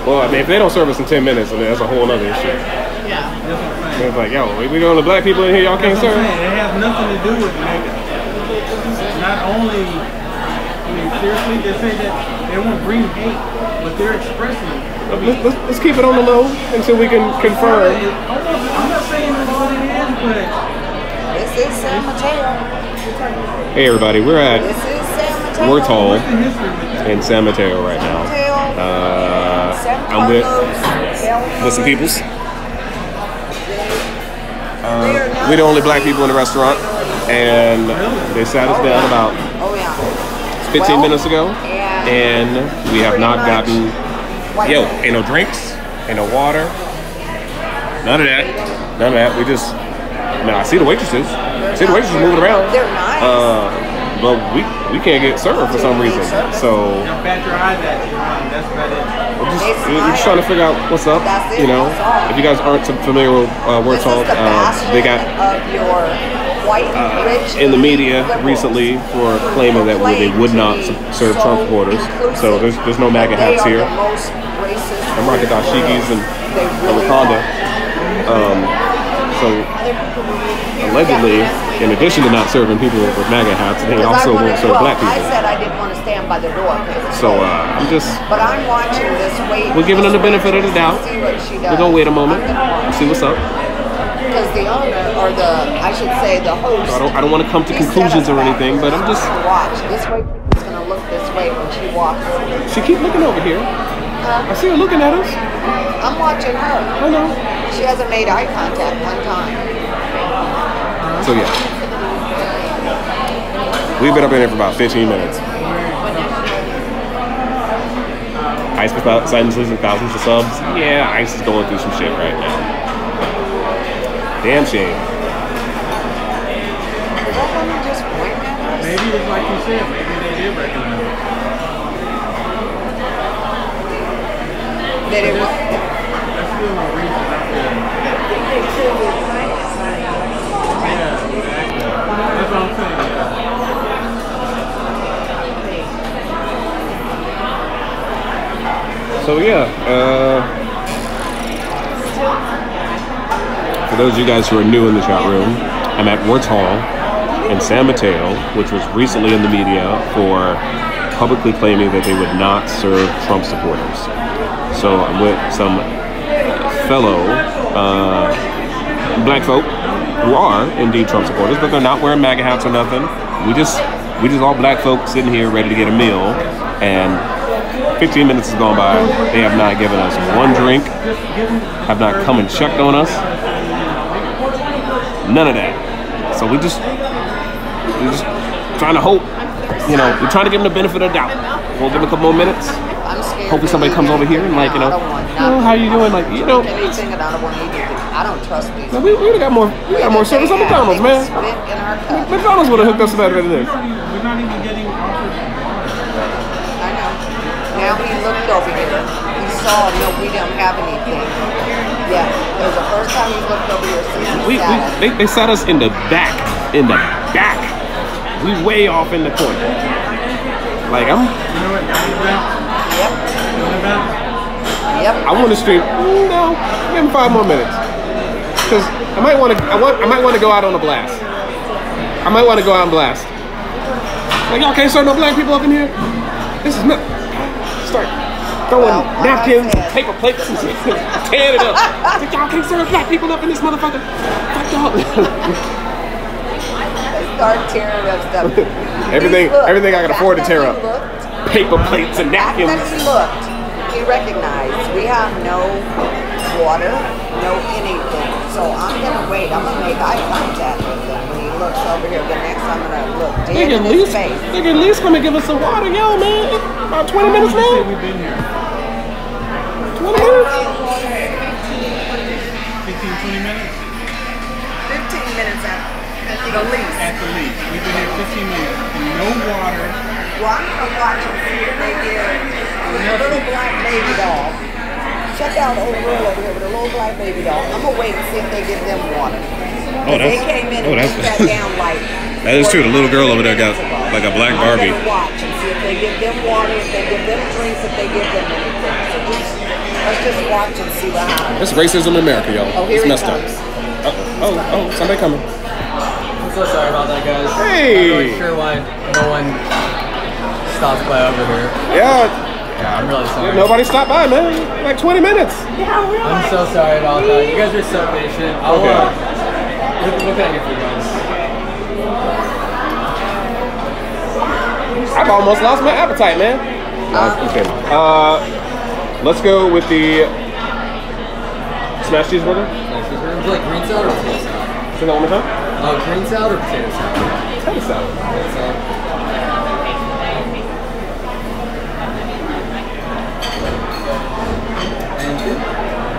Well, I mean, if they don't serve us in 10 minutes, I mean, that's a whole other issue. Yeah. It's like, yo, we the only black people in here, y'all can't serve. It has nothing to do with mega. Not only, I mean, seriously, they say that they won't bring hate, but they're expressing it. Let's keep it on the low until we can confirm. I'm not saying that's what it is, but This is San Mateo. Hey, everybody, we're at This is San Mateo. Wursthall in San Mateo right now. I'm with some peoples. We're the only black people in the restaurant, and they sat us down about 15 minutes ago, and we have not gotten, ain't no drinks, ain't no water, none of that. We just, I see the waitresses. Moving around. They're nice. But we can't get served for some reason. So bat your eyes at you, that's about it. we're just trying to figure out what's up. You know, if you guys aren't familiar with Wursthall, they got in the media recently for claiming that they would not serve Trump supporters. So there's no MAGA hats here. I'm rocking dashikis and Wakanda. So allegedly, in addition to not serving people with MAGA hats, they also won't serve black people. I said I didn't want to stand by the door. So I'm just. But I'm watching this wait. We're giving them the benefit of the doubt. We're gonna wait a moment, see what's up. Because the owner, or I should say the host. I don't want to come to conclusions or anything, but I'm just. Watch this way. She's gonna look this way when she walks. She keep looking over here. I see her looking at us. I'm watching her. I know. She hasn't made eye contact one time. So yeah, we've been up in here for about 15 minutes. ICE for thousands and thousands of subs. Yeah, ICE is going through some shit right now. Damn shame. Maybe it's like you said, maybe they did recognize it. They didn't what? That's still no reason out there. Yeah, exactly. That's what I'm saying, So yeah, for those of you guys who are new in the chat room, I'm at Wursthall in San Mateo, which was recently in the media for publicly claiming that they would not serve Trump supporters. So I'm with some fellow black folk who are indeed Trump supporters, but they're not wearing MAGA hats or nothing. We just all black folk sitting here ready to get a meal, and 15 minutes has gone by. They have not given us one drink, have not come and checked on us. None of that. So we're just trying to hope, we're trying to give them the benefit of the doubt. We'll give them a couple more minutes. Hopefully somebody comes over here and oh, how you doing? Anything, and I don't want to eat it. I don't trust these. We got more service on McDonald's, man. McDonald's would have hooked us better than this. We're not even getting offered. I know. Now he looked over here. He saw, no, we don't have anything. Yeah, it was the first time he looked over here. They sat us in the back. We way off in the corner. Like I'm. Yep. I want to stream. No, give him 5 more minutes. Cause I might want to go out on a blast. Like y'all can't serve no black people up in here. This is not. Start throwing napkins, and paper plates, and tearing it up. Like, y'all can't serve black people up in this motherfucker. Fuck y'all. Start tearing up stuff. everything I can afford to tear up. Paper plates and napkins. After he looked, he recognized we have no water, no anything. So I'm gonna wait. I'm gonna make eye contact with him when he looks over here. The next time I'm gonna look dead in his face. They can at least come and give us some water, yo, man. About 20 minutes now. We've been here. 20 minutes. 15, 20 minutes. 15 minutes at the least. At the least. We've been here 15 minutes. No water. Well, I'm gonna watch and see if they give a little black baby doll. Check out the old girl over here with a little black baby doll. I'm gonna wait and see if they give them water. They came in and sat down like. That is true. The little girl over there got like a black Barbie. I'm gonna watch and see if they give them water, if they give them drinks, if they give them anything. So just Let's just watch and see what happens. It's racism in America, y'all. Oh, here it's messed up. comes. Oh, somebody coming. I'm so sorry about that, guys. Hey! I'm not really sure why no one stops by over here. Yeah. I'm really sorry. Nobody stopped by, man. Like 20 minutes. I'm so sorry about that. You guys are so patient. I'll Okay. what can I get for you guys? I've almost lost my appetite, man. Okay. Let's go with the smashed cheeseburger. Would you like green salad or potato salad? Say that one more time. Green salad or potato salad? Potato salad. Potato salad.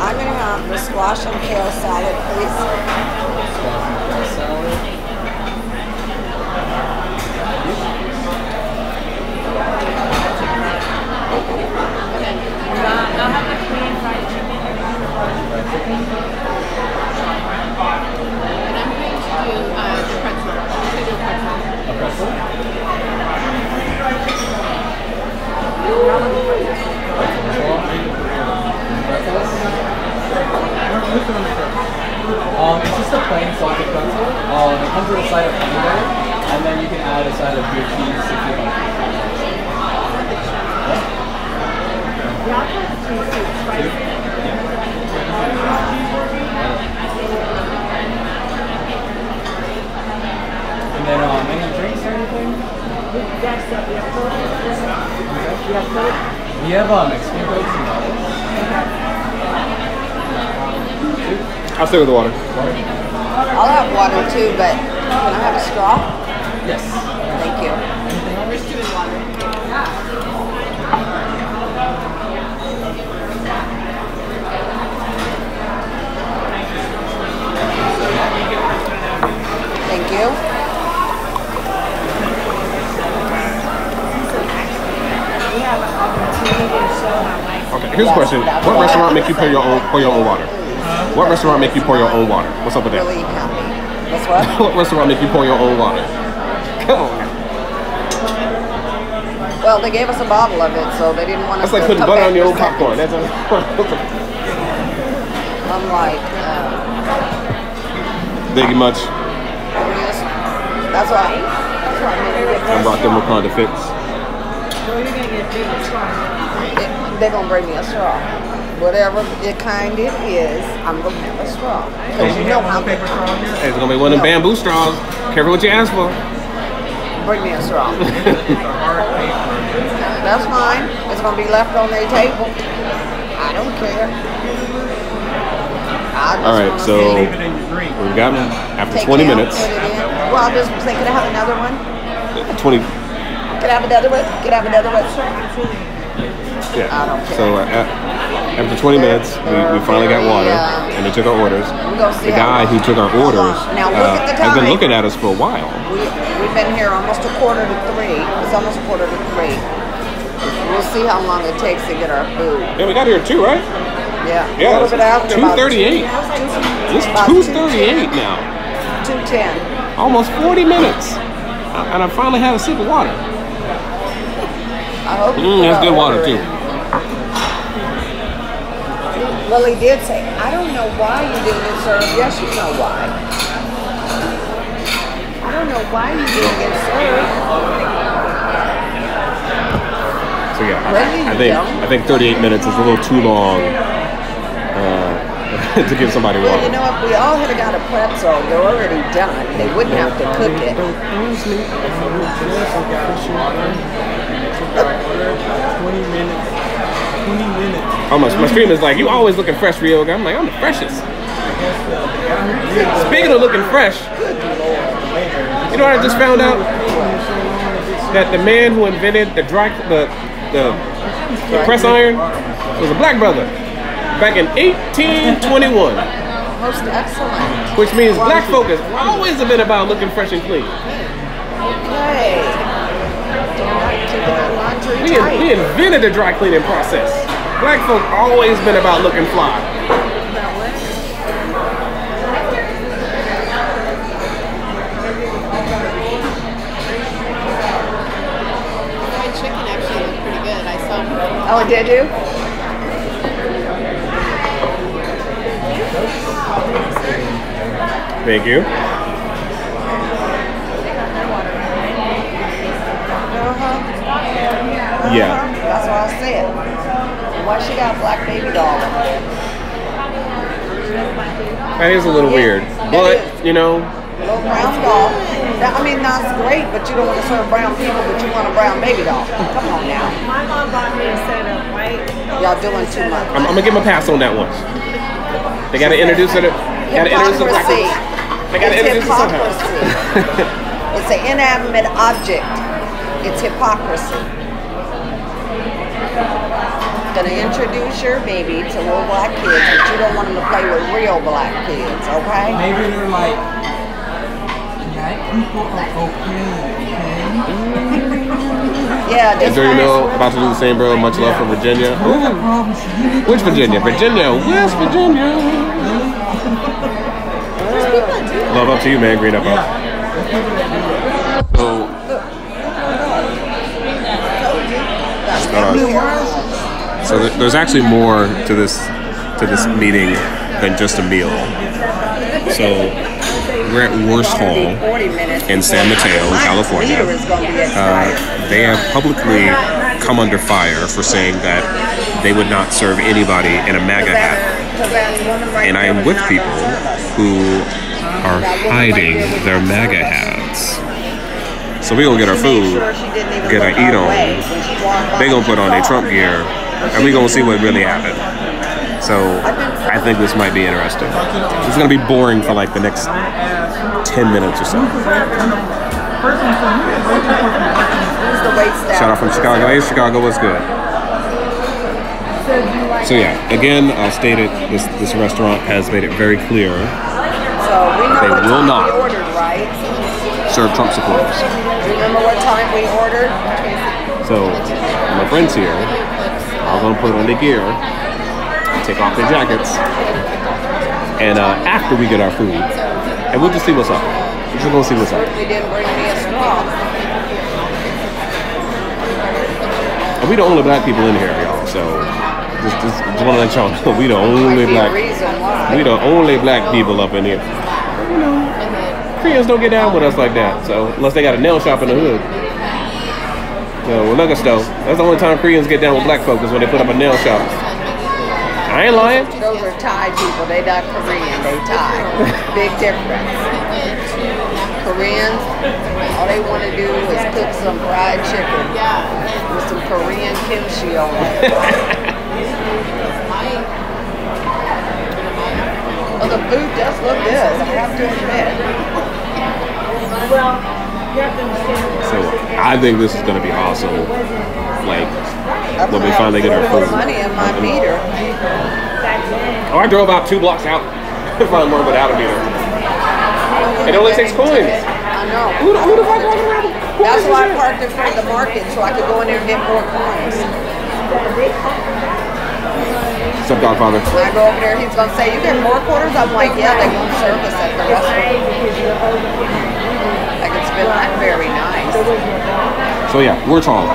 I'm going to have the squash and kale salad, please. Squash and kale salad. I'll have the Korean fried chicken. And I'm going to do the pretzel. I'm going to do a pretzel. A pretzel? It's just a plain salted pretzel. It comes with a side of honey butter, and then you can add a side of blue cheese if you like. And then any drinks or anything? We have Mexican Cokes and bottles. I'll stay with the water. I'll have water too, but can I have a straw? Yes. Thank you. We're just doing water. Thank you. Okay, here's a question. What restaurant make you pour your own water? What restaurant make you pour your own water? What's up with that? Really happy. What's what? What restaurant make you pour your own water? Come on. Well, they gave us a bottle of it, so they didn't want us That's like to putting come butter back on your for own popcorn. seconds. I'm like, Thank you much. yes. That's why I brought them Wakanda fix. they're going to bring me a straw. Whatever the kind it is, I'm going to have a straw. Because you know how paper straw here? Hey, it's gonna be one of them bamboo straws. Careful what you ask for. bring me a straw. It's a hard paper. That's fine. It's going to be left on their table. I don't care. I just All right, wanna so see. Leave it in your drink. we've gotten after Take 20 it out, minutes. put it in. Well, I'll just say, could I have another one? 20. Could I have another one? Could I have another one? Yeah. I don't care. So after 20 minutes, we finally got water, and they took our orders. We're gonna see The guy how who took our long. orders Now look at the has been time. looking at us for a while. We've been here almost a quarter to 3. It's almost a quarter to 3. We'll see how long it takes to get our food. Yeah, we got here at 2, right? Yeah. Yeah, a little bit after. 2:38. It's About 2:38 now. 2:10. Almost 40 minutes. And I finally had a sip of water. I hope you put That's our good water, order too. in. Well, he did say, I don't know why you didn't get served. Yes, you know why. I don't know why you didn't get served. So yeah, Really, I you think 38 minutes is a little too long to give somebody Well, water. you know, if we all had got a pretzel, they're already done. They wouldn't have to cook it. 20 minutes. 20 minutes. Oh, my stream is like, you always looking fresh, Rio. I'm like, I'm the freshest. Speaking of looking fresh, you know what I just found out? That the man who invented the press iron was a black brother back in 1821. Most excellent. Which means black folk has always been about looking fresh and clean. Okay. Keeping the laundry We tight. invented the dry cleaning process. Black folk always been about looking fly. Fried chicken actually looked pretty good. I saw. Oh, did you? Thank you. Yeah. That's what I said. Why she got a black baby doll over there? That is a little weird. But, you know. Little brown doll. I mean, that's great, but you don't want to serve brown people, but you want a brown baby doll. Come on now. My mom bought me a set of white. Y'all doing too much. I'm gonna give them a pass on that one. They gotta introduce it. Gotta introduce it. They gotta introduce it somehow. It's an inanimate object. It's hypocrisy. Gonna introduce your baby to little black kids, but you don't want them to play with real black kids, okay? Maybe they're like, black people are okay. Yeah, just Andrew, you know, about to do the same, bro. Much love for Virginia. Ooh. Which Virginia? Virginia, West Virginia. Love up to you, man. Green up. So there's actually more to this meeting than just a meal. So we're at Wursthall in San Mateo, California. They have publicly come under fire for saying that they would not serve anybody in a MAGA hat. And I am with people who are hiding their MAGA hats. So we gonna get our food, get our eat on. They gonna put on their Trump gear, and we gonna see what really happened. So I think this might be interesting. It's gonna be boring for like the next 10 minutes or so. Shout out from Chicago. Hey, Chicago, what's good? So yeah, again, I'll state it. This restaurant has made it very clear they will not serve Trump supporters. Remember what time we ordered? So my friends here are gonna put on their gear, take off their jackets, and after we get our food, and we'll just see what's up. We're just gonna see what's up. We didn't bring me a straw. And we the only black people in here, y'all. So just want to let y'all know we the only black people up in here. You know, Koreans don't get down with us like that. So unless they got a nail shop in the hood. So well, look at though. That's the only time Koreans get down with black folks is when they put up a nail shop. I ain't lying. Those are Thai people. They not Korean. They Thai. Big difference. Koreans, all they want to do is cook some fried chicken with some Korean kimchi on it. Well, the food does look good, I have to admit. So I think this is going to be awesome. Like when we finally get our food. Money in my meter. Oh, I drove out 2 blocks out to find one without a meter. It only takes coins. I know. Who the fuck walking around? That's why I parked in front of the market so I could go in there and get more coins. What's up, Godfather? When I go over there, he's going to say, you get more quarters? I'm like, yeah, they won't serve us at the restaurant. Like, it's been very nice. So yeah, Wursthall.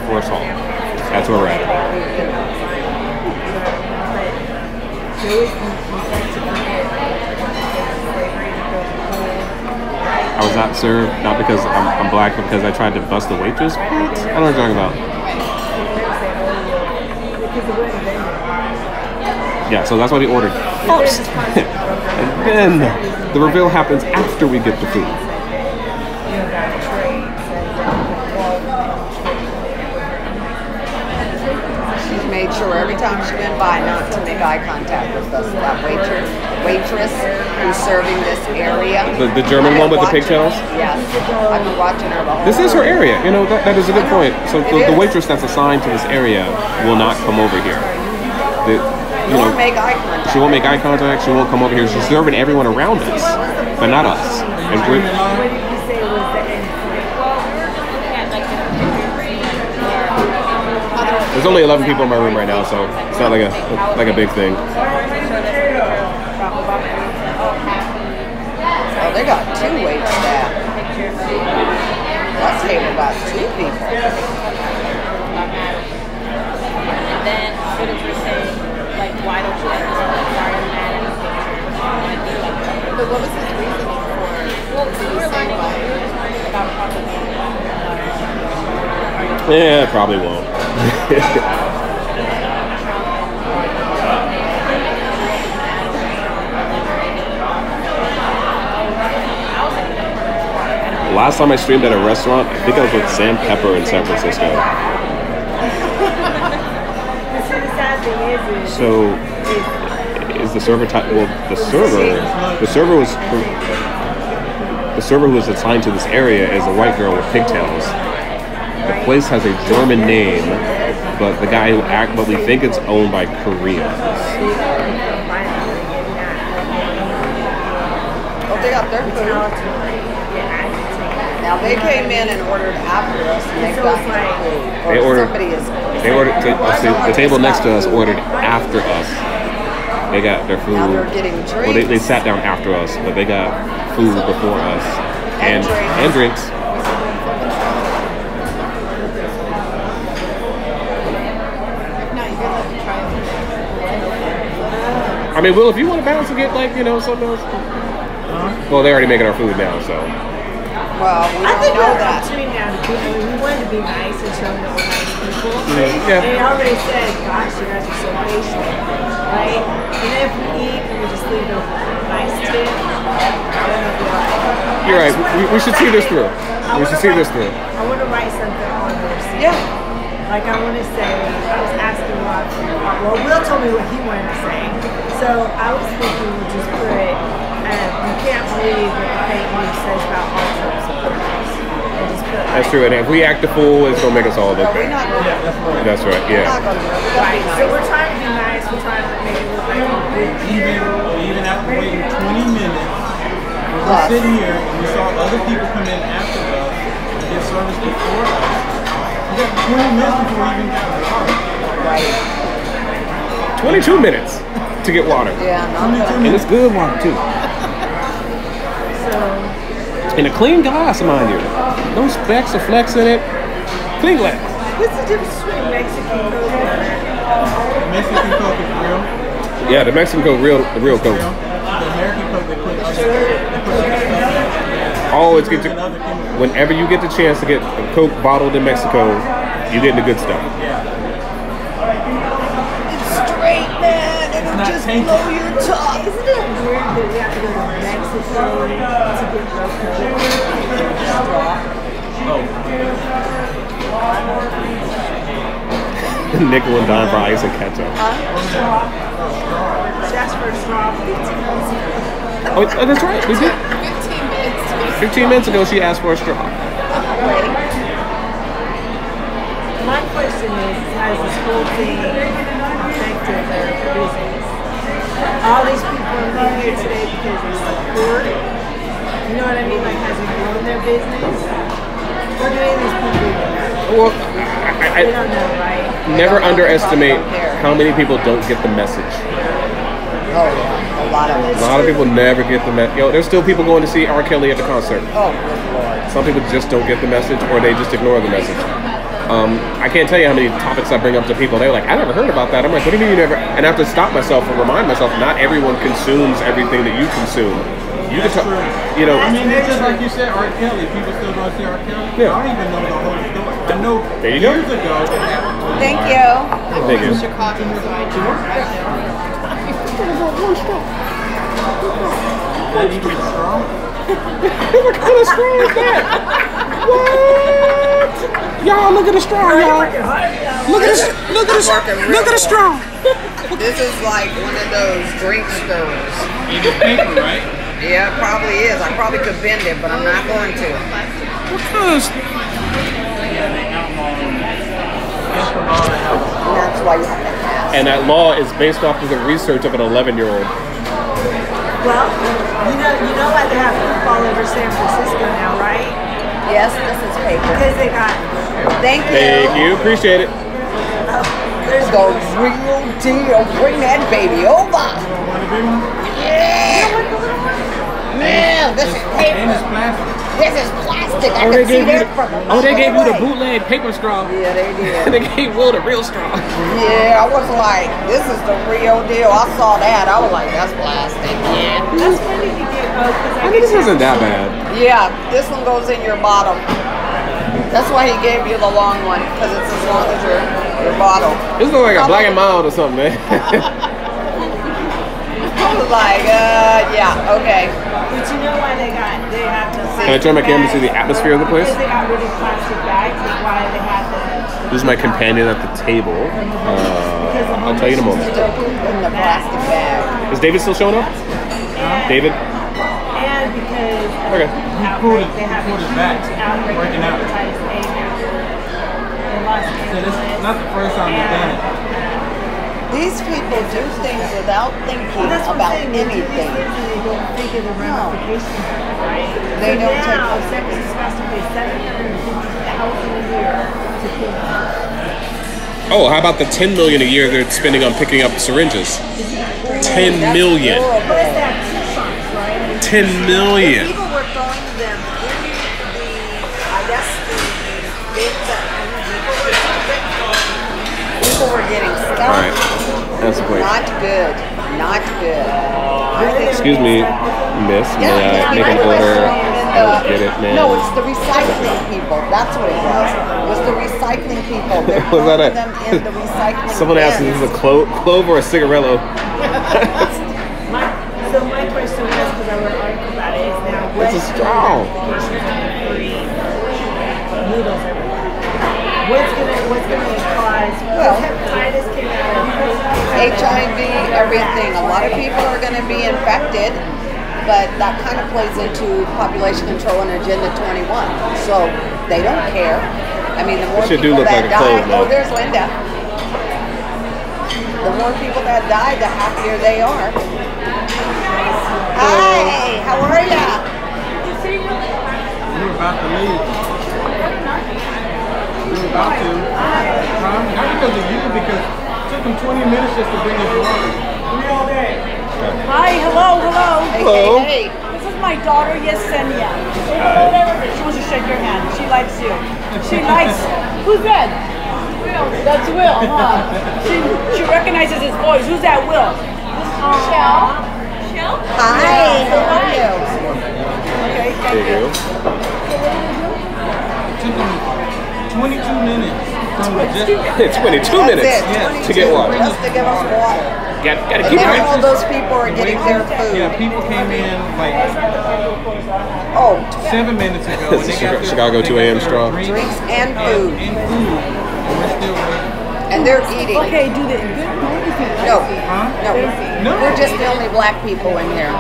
Wursthall. Wursthall. That's where we're at. I was not served, not because I'm black, but because I tried to bust the waitress. What? I don't know what you're talking about. Yeah, so that's what we ordered first. And then the reveal happens after we get the food. She's made sure every time she went by not to make eye contact with us. That waitress who's serving this area. The German one with the pigtails? Yes. I've been watching her the whole This is her area. You know, that is a good point. So the waitress that's assigned to this area will not come over here. She won't make eye contact. She won't make eye contact. She won't come over here. She's serving everyone around us, but not us. And there's only 11 people in my room right now, so it's not like a big thing. they got 2 wait staff. That table about 2 people. And then students were saying, like, why don't you like But what was his reasoning for? well, we were learning about propaganda. Yeah, it probably won't. Last time I streamed at a restaurant, I think I was with Sam Pepper in San Francisco. So, is the server type? Well, the server who was assigned to this area is a white girl with pigtails. The place has a German name, but the guy but we think it's owned by Koreans. Oh, they got their food. Now they came in and ordered after us, and they got their food. They ordered. The table next to us ordered after us. They got their food. Now they're getting drinks. Well, they sat down after us, but they got food before us and drinks. I mean, Will, if you want to bounce and get something else. Well, they're already making our food now, so. Well, we I think don't know we're that. opportunity now to people. We wanted to be nice and show them that we're nice people. Yeah. They already said, gosh, you guys are so patient, right? And then if we eat and we just leave a nice tip, I don't know if you're right. You're right. We should see this through. We should see this through. I want to write something on their receipt. Yeah. Like I want to say, I was asking Rob, well, Will told me what he wanted to say. So I was thinking we'll just put, you can't believe what the fake news says about all Trump supporters. That's true. And if we act a fool, it's going to make us all look We're not bad. going to. That's right, We're not yeah. going to. We got to Right. be So nice. we're trying to be nice. We're trying to make it look like we're good people. Even after waiting 20 minutes, we're sitting here and we saw other people come in after us and get service before us. We got 20 minutes before we even got water. Right. 22 minutes to get water. Yeah, not 22 gonna. And minutes. it's good water, too. So In a clean glass, mind you. No specks or flecks in it. Clean glass. what's the difference between Mexican Coke and Mexican Coke is real. Yeah, the Mexican Coke, the real Coke. The American Coke, they put other Always get your, whenever you get the chance to get a Coke bottled in Mexico, you're getting the good stuff. It's straight, man. It'll not just tainted. blow your top. Isn't it weird that we have to go to Mexico to get Nickel and dime for ice and ketchup. Just for a straw? 15 minutes ago. Oh, that's right. We did. 15 minutes to get 15 minutes ago, she asked for a straw. My question is, has this whole thing affected their business? All these people are here today because they support. You know what I mean? Like, has it grown their business? Or do any of these people even know? Well, We don't know, right? never underestimate how many people don't get the message. Oh, yeah. A lot of it. A lot of people never get the message. There's still people going to see R. Kelly at the concert. Oh, good Lord. Some people just don't get the message, or they just ignore the message. I can't tell you how many topics I bring up to people. They're like, I never heard about that. I'm like, what do you mean you never? And I have to stop myself and remind myself, not everyone consumes everything that you consume. You can talk, I mean, it's just like you said, R. Kelly. People still go see R. Kelly. Yeah. I don't even know the whole story. I know There you go. years ago. Thank you. Thank you. Chicago, so I do right now. That you get strong. What kind of straw is that? What? Y'all, look at the straw, y'all. Look at this. Look at this. Look at the straw. This is like one of those drink stirrers. It is paper, right? Yeah, it probably is. I probably could bend it, but I'm not going to. What kind of? And that's why you have to ask. And that law is based off of the research of an 11-year-old. Well, you know why they have football all over San Francisco now, right? Yes, this is paper. Because they got Thank you. Thank you. Appreciate it. There's the real deal. Bring that baby over. Want a big one? Yeah. man, this is paper. And it's plastic. This is plastic. I Oh, can see that from a mile they gave you the away. bootleg paper straw. Yeah, they did. They gave Will the real straw. Yeah, I was like, this is the real deal. I saw that. I was like, that's plastic. Yeah. That's funny you get I think this isn't that bad. Yeah, this one goes in your bottom. That's why he gave you the long one, because it's as long as your bottle. This looks like a Black and Mild or something, man. I was like, yeah, okay. But you know why they have the Can I turn my camera to see the atmosphere of the place? Because they got rid of plastic bags, is why they had the... This is my companion at the table. I'll tell you in a moment. Still poop in the plastic bag. Is David still showing up? David? And because Okay. they have pulled it back, outbreak working out. hepatitis A now. In Los So this is Angeles. not the first time they've done it. These people do things without thinking Well, that's what I'm about saying. They do these anything. things and they don't think of the ramifications of it, right? They So don't now, take- San Francisco has to pay $750,000 a year to clean. Oh, how about the $10 million a year they're spending on picking up syringes? 10 million. But it's that Tucson's, right? 10 million. People were throwing them in I guess the big people were getting stuck. All right, that's the point. Not good. Not good. I think Excuse me, miss. May I make an order? I don't get it, man. No, it's the recycling people. That's what it was. It was the recycling people. They're Was that throwing them in the recycling Someone asked if bins. this is a clove or a cigarello. So my question was, because I wrote an article about it, is now It's a straw. noodles everywhere. What's gonna cause Well, hepatitis came out of HIV, everything. A lot of people are going to be infected, but that kind of plays into population control and Agenda 21. So they don't care. I mean, the more It sure do people look that like a die, clove, though. oh, there's Linda. The more people that die, the happier they are. Hi, how are ya? We were about to leave. We were about to. Not because of you, because it took them 20 minutes just to bring us water. Hi, hello. Hey, Hello. hey, hey. This is my daughter, Yesenia. She wants to shake your hand. She likes you. She likes. Who's that? Will. That's Will, huh? She recognizes his voice. Who's that Will? This is Michelle. Michelle? Hi, how are you? Okay, There thank you you. go. It took them 22 minutes from the just. It's 22 That's minutes it. to get water. Just to give us water. Gotta And keep then all it. those people are getting their food. Yeah, people came in like Oh, 7 minutes ago. And they got their, Chicago they 2 got a.m. their straw. drinks and food. And food. And we're still waiting. And they're eating. Okay, do the No, Huh? no, No. we're just the only black people in here.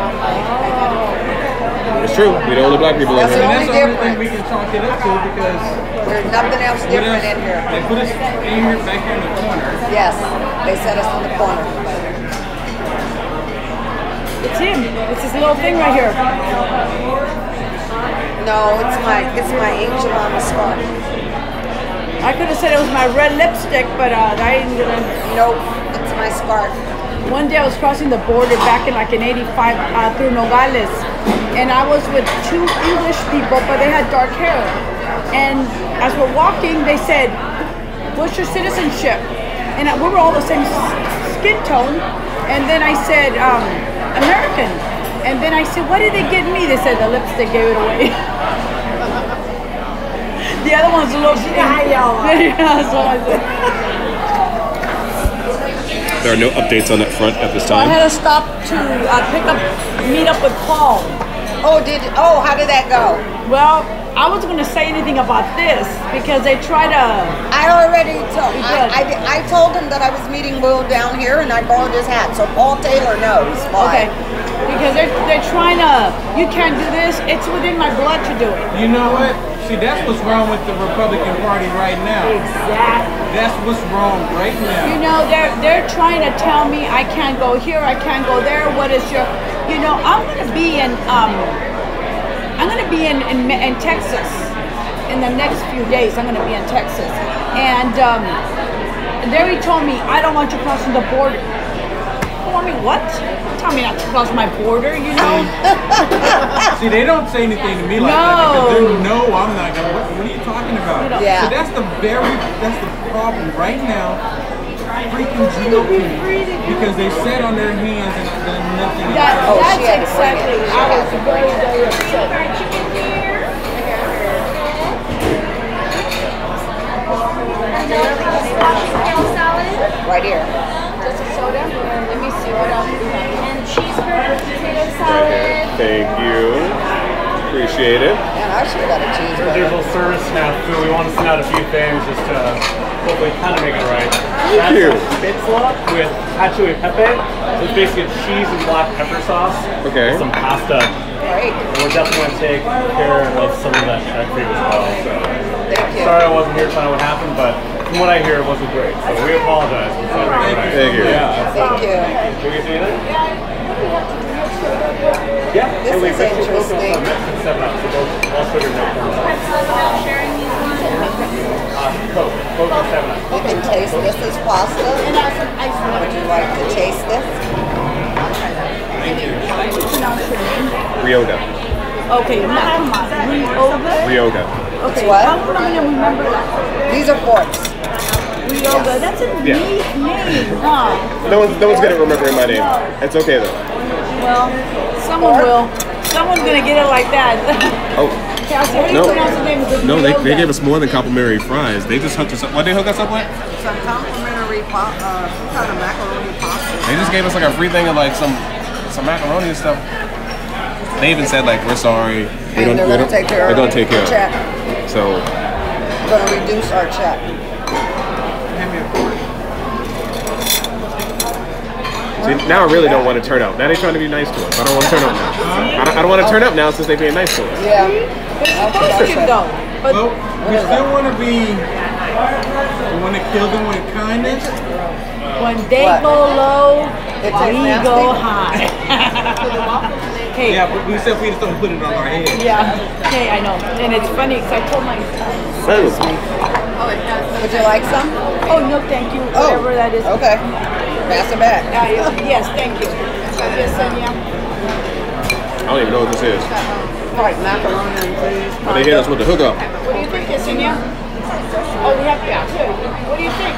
It's true. We the only black people in That's here. the And that's only the only thing we difference. can chalk it up to because There's nothing else what different else- in here. they put us in here back here in the corner. Yes, they set us in the corner. It's him. It's this little thing right here. No, it's my angel on the scarf. I could have said it was my red lipstick, but I didn't. Nope, it's my scarf. One day I was crossing the border back in like in '85 through Nogales, and I was with two English people, but they had dark hair. And as we're walking, they said, "What's your citizenship?" And we were all the same skin tone. And then I said, "American." And then I said, "What did they get me?" They said the lipstick gave it away. The other one's a little. Yeah, so I said. There are no updates on that front at this So I time. had to stop to meet up with Paul. Oh, how did that go? Well, I wasn't going to say anything about this because they try to. I already told. You did. I told him that I was meeting Will down here, and I borrowed his hat, so Paul Taylor knows. Okay. Why. Because they're trying to. You can't do this. It's within my blood to do it. You know what? See, that's what's wrong with the Republican Party right now. Exactly. That's what's wrong right You now. know, they're trying to tell me I can't go here, I can't go there. What is your? You know, I'm gonna be in Texas in the next few days. I'm gonna be in Texas, and there he told me I don't want you crossing the border. Oh, I mean, what? tell me not to cross my border, you know? See, they don't say anything to me like that because they know I'm not gonna. What are you talking about? Yeah. So that's the problem right now. Freaking GOP because they sat on their hands and done nothing. That's exactly. I was very, very upset. Right here. Just a soda? Let me see what else we have. And cheeseburger, potato salad. Thank you. Appreciate it. Man, I should have got a cheeseburger. There's a service snafu. We want to send out a few things just to hopefully kind of make it right. Thank you. Spitzla with cacio e pepe. So it's basically cheese and black pepper sauce. Okay. Some pasta. Great. And we're definitely going to take care of some of that for you as well. So. Thank you. Sorry I wasn't here to find out what happened, but from what I hear, it wasn't great. So we apologize. We're trying to make it right. Thank you. Yeah. Thank you. Can we see anything? Yeah. This is interesting. So both all sugar milk. Sharing these ones. Coke. Coke and 7 Up. You can taste this as pasta. Would you like to taste this? Ryoga. Okay, now come on. Ryoga? Ryoga. Okay, What? how come I didn't remember that? These are forks. Ryoga, that's a neat name, huh? No one's gonna remember my name. It's okay though. Well, someone will. Someone's gonna get it like that. Oh. Cassie, how do you pronounce the name of the No, they Ryoga? gave us more than complimentary fries. They just hooked us up. What they hook us up with? Some complimentary some kind of macaroni pasta. They just gave us like a free thing of like some macaroni and stuff. They even said like we're sorry. And they're gonna take care of They're gonna take care of check. it. So We're gonna reduce our check. see, now I really don't want to turn up. Now they're trying to be nice to us. I don't want to turn up now. I don't want to turn up now since they're being nice to us. Yeah. Supposed to though. But Well, we still want to be. We want to kill them with kindness. when they What? go low, It tastes we nasty? go high. Hey, Yeah, but we said we just don't put it on our head. yeah. Hey, I know. And it's funny because I told my son. Would you like some? Oh no, thank you. Whatever that is. Okay. Pass it back. Yes, thank you. Yes, Sonia. I don't even know what this is. Like macaroni and cheese. But they hit us with the hookup. What do you think, Yesenia? Oh, we have here. What do you think?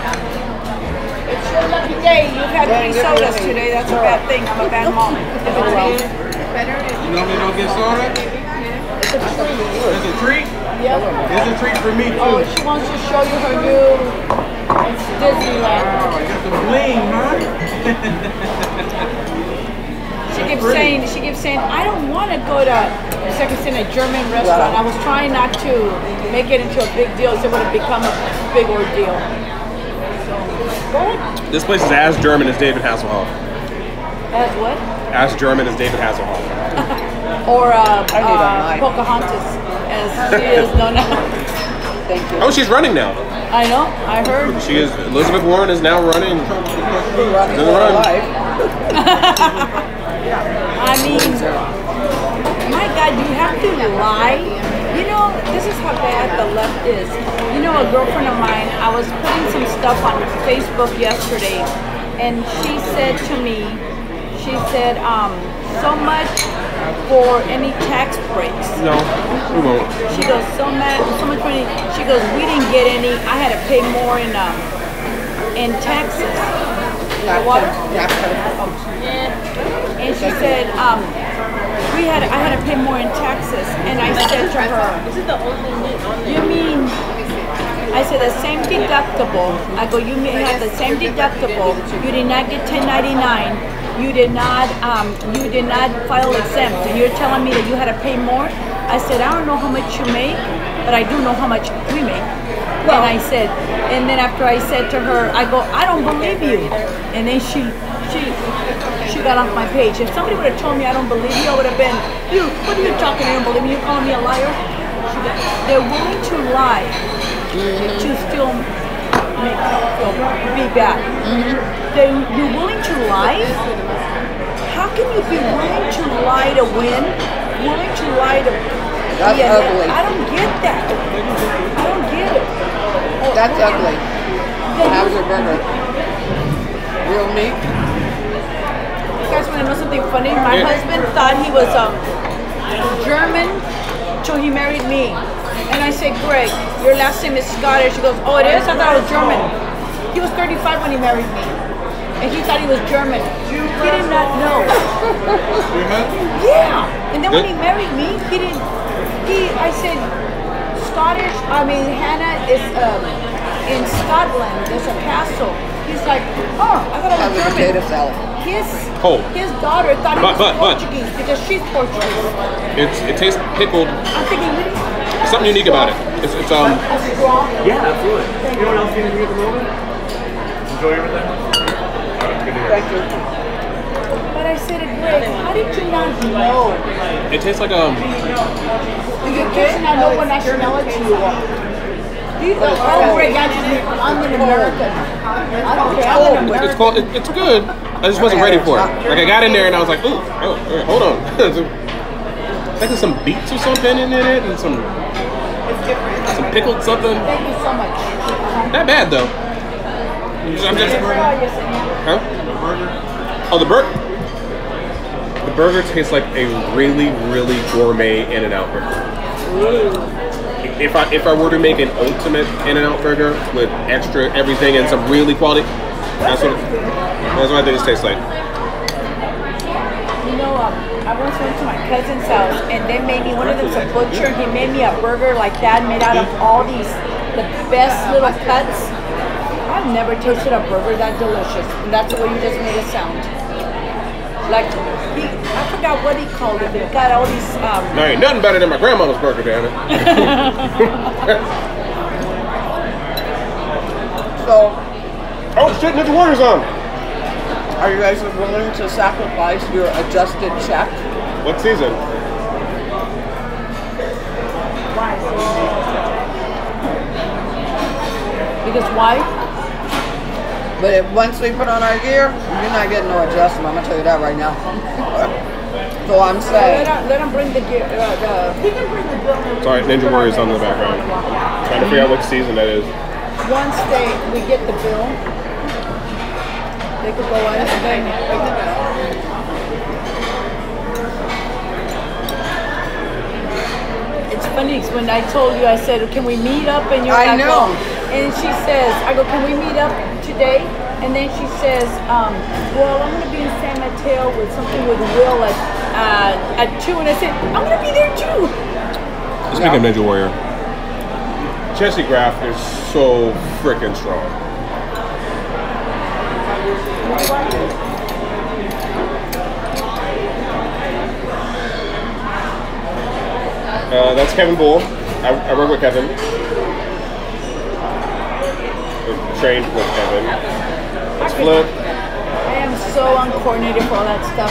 It's your lucky day. You've had 3 sodas today. That's a bad thing. I'm a bad mom. You normally don't get soda? It's a treat. It's a treat? Yep. It's a treat for me too. Oh, she wants to show you her new Disneyland. Oh, you got the bling, huh? She keeps saying, I don't want to go to, it's like it's in a German restaurant. I was trying not to make it into a big deal so it would have become a big ordeal. So, go ahead. This place is as German as David Hasselhoff. As what? As German as David Hasselhoff. Or mic. Pocahontas, as she is known now. Thank you. Oh, she's running now. I know, I heard. She is. Elizabeth Warren is now running. Running Doesn't for run. her life. I mean, my God, you have to lie. You know, this is how bad the left is. You know, a girlfriend of mine, I was putting some stuff on Facebook yesterday, and she said to me, so much for any tax breaks. No, we won't. She goes, so much for any. She goes, we didn't get any. I had to pay more in taxes. Water? And she said, I had to pay more in taxes. And I said to her, you mean, I said the same deductible. I go, you had the same deductible. You did not get 1099. You did not file exempt. And you're telling me that you had to pay more? I said, I don't know how much you make, but I do know how much we make. And I said, and then after I said to her, I go, I don't believe you. And then she got off my page. If somebody would have told me I don't believe you, I would have been, what are you talking? You don't believe me? You're calling me a liar? They're willing to lie to still be bad. You're willing to lie? How can you be willing to lie to win? Willing to lie to That's ugly. I don't get that. I don't get it. That's ugly. How's your burger? Real meat? You guys want to know something funny? My husband thought he was German till he married me. And I said, Greg, your last name is Scottish. He goes, oh, it is? I thought it was German. He was 35 when he married me. And he thought he was German. He did not know. Yeah. And then when he married me, I said, Scottish, Hannah is in Scotland. There's a castle. He's like, oh, I thought it was German. Potato salad. His daughter thought he was Portuguese because she's Portuguese. It tastes pickled. I'm thinking, There's something unique about it. It's strong. Yeah, absolutely. You know what else you can do at the moment? Enjoy everything. Thank you. But I said to Greg, how did you not know? It tastes like You did not know what nationality you are. Oh, Greg, I'm an American. I don't care. I'm an American. it's called. It's good. I just wasn't ready for it. Like I got in there and I was like, ooh, hold on. I think there's some beets or something in it and some pickled something. Thank you so much. Not bad though. I'm just. Huh? Oh, the burger. The burger tastes like a really, really gourmet In-N-Out burger. If I were to make an ultimate In-N-Out burger with extra everything and some really quality, that's what I think this tastes like. You know, I once went to my cousin's house and they made me, one of them's a butcher, he made me a burger like that made out of all the best little cuts. I've never tasted a burger that delicious. And that's the way you just made it sound. Like, I forgot what he called it, but it got all these... There ain't nothing better than my grandmother's burger, damn it. So, oh shit, Ninja Warrior's on. are you guys willing to sacrifice your adjusted check? What season? Because why? But once we put on our gear, you're not getting no adjustment. I'm gonna tell you that right now. So I'm saying. Let him bring the gear. He can bring the bill. Sorry, Ninja Warrior's on in the background. Trying to figure out which season that is. Once we get the bill, they could go in and then. It's funny because when I told you, I said, "Can we meet up?" And you're like, know. And she says, "I go, can we meet up today?" And then she says, "Well, I'm gonna be in San Mateo with something with Will at 2." And I said, "I'm gonna be there too." Speaking of Ninja Warrior, Jesse Graff is so freaking strong. That's Kevin Bull. I work with Kevin. Trained with Kevin. It's Flip. I am so uncoordinated for all that stuff.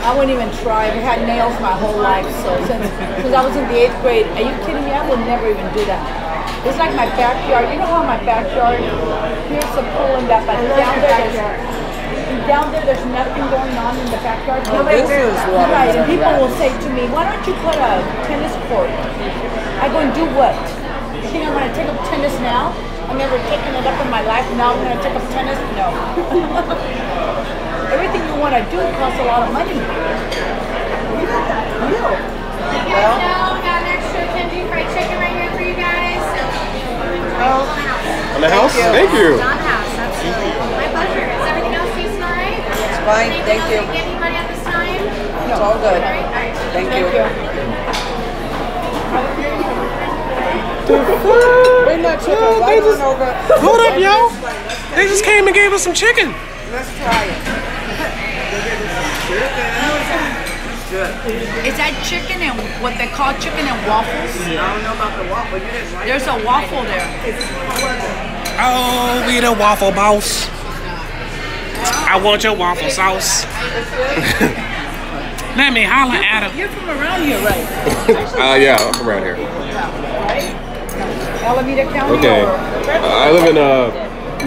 I wouldn't even try. I've had nails my whole life, so since I was in the 8th grade. Are you kidding me? I would never even do that. It's like my backyard. You know how my backyard, here's the pool and that, but down there there's nothing going on in the backyard. Well, this is what right, and people will say to me, why don't you put a tennis court? I go, and do what? You think I'm going to take up tennis now? I've never taken it up in my life. Now I'm going to take up tennis? No. Everything you want to do costs a lot of money. You guys know, got an extra Kenji fried chicken right here for you guys. On the house? Thank you. On the house, absolutely. My pleasure. Is everything else tasting all right? It's fine. Thank you. Anybody at this time? It's all good. Thank you. Bring that chicken right on over. Hold up, yo. They just came and gave us some chicken. Let's try it. Is that chicken and what they call chicken and waffles? I don't know about the waffle. You didn't like There's a waffle there. Oh, we the waffle boss. I want your waffle sauce. Let me holler at him. You're from around here, right? Yeah, I'm from around here. Alameda County? Okay. I live in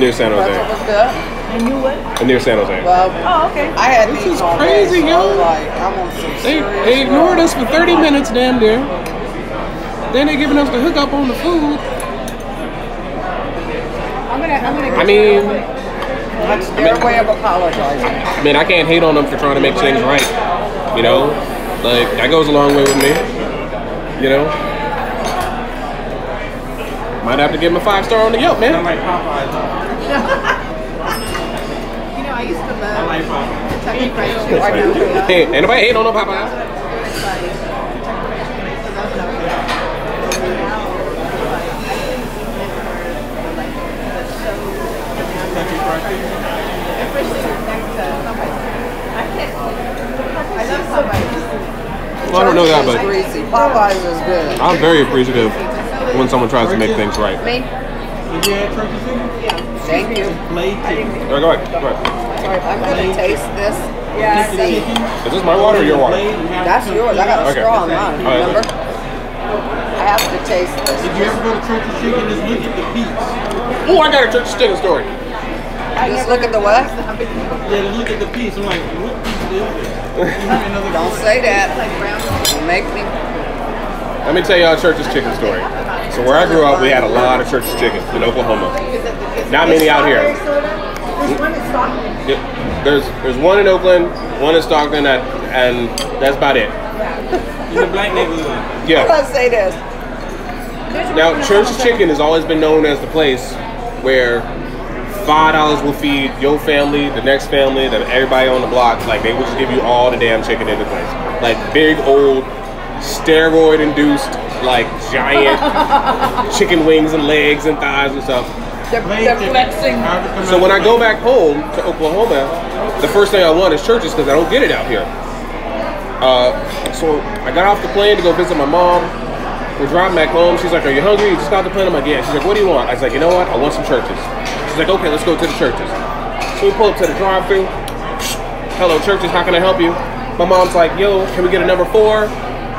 near San That's Jose. what was good. And you what? Near San Jose. Well, Oh, okay. I had This these is all crazy, day, so yo. I was like, I want some serious They ignored rub. us for 30 minutes, damn near. Then they giving us the hookup on the food. I'm gonna. I mean, their way of apologizing. I mean, I can't hate on them for trying to make things right. You know, like that goes a long way with me. You know, might have to give him a 5-star on the Yelp, man. I like Popeyes. You know, I used to love I like Popeyes. Kentucky Fried Chicken. Hey, ain't nobody hating on no Popeyes. Well, I don't know that, but Greasy. Popeyes is good. I'm very appreciative when someone tries to make things right. Me? Did you add turkey chicken? Thank you. Blade chicken. All right, go ahead. Go ahead. I'm gonna taste this. Yeah. See. Is this my water or your water? That's yours. I got a Okay. straw in mine. All right, Remember? I have to taste this. If you ever go to Turkey Chicken, just look at the peeps. Oh, I got a church chicken story. Just look at the what? Yeah, just look at the piece. I'm like, what piece is this? Don't say that. You make me. Let me tell y'all Church's chicken story. So where I grew up, we had a lot of Church's chicken in Oklahoma. Not many out here. There's one in Stockton. Yeah, there's one in Oakland, one in Stockton, and that's about it. In the black neighborhood. Yeah. Let's say this. Now, Church's Chicken has always been known as the place where $5 will feed your family, the next family, then everybody on the block. Like, they will just give you all the damn chicken in the place. Like, big, old, steroid-induced, like, giant chicken wings and legs and thighs and stuff. They're flexing. So when I go back home to Oklahoma, the first thing I want is Church's because I don't get it out here. So I got off the plane to go visit my mom. We're driving back home. She's like, "Are you hungry? You just got off the plane?" I'm like, "Yeah." She's like, "What do you want?" I was like, "You know what? I want some Church's." She's like, "Okay, let's go to the Church's." So we pull up to the drive-thru. "Hello, Church's. How can I help you?" My mom's like, "Yo, can we get a number 4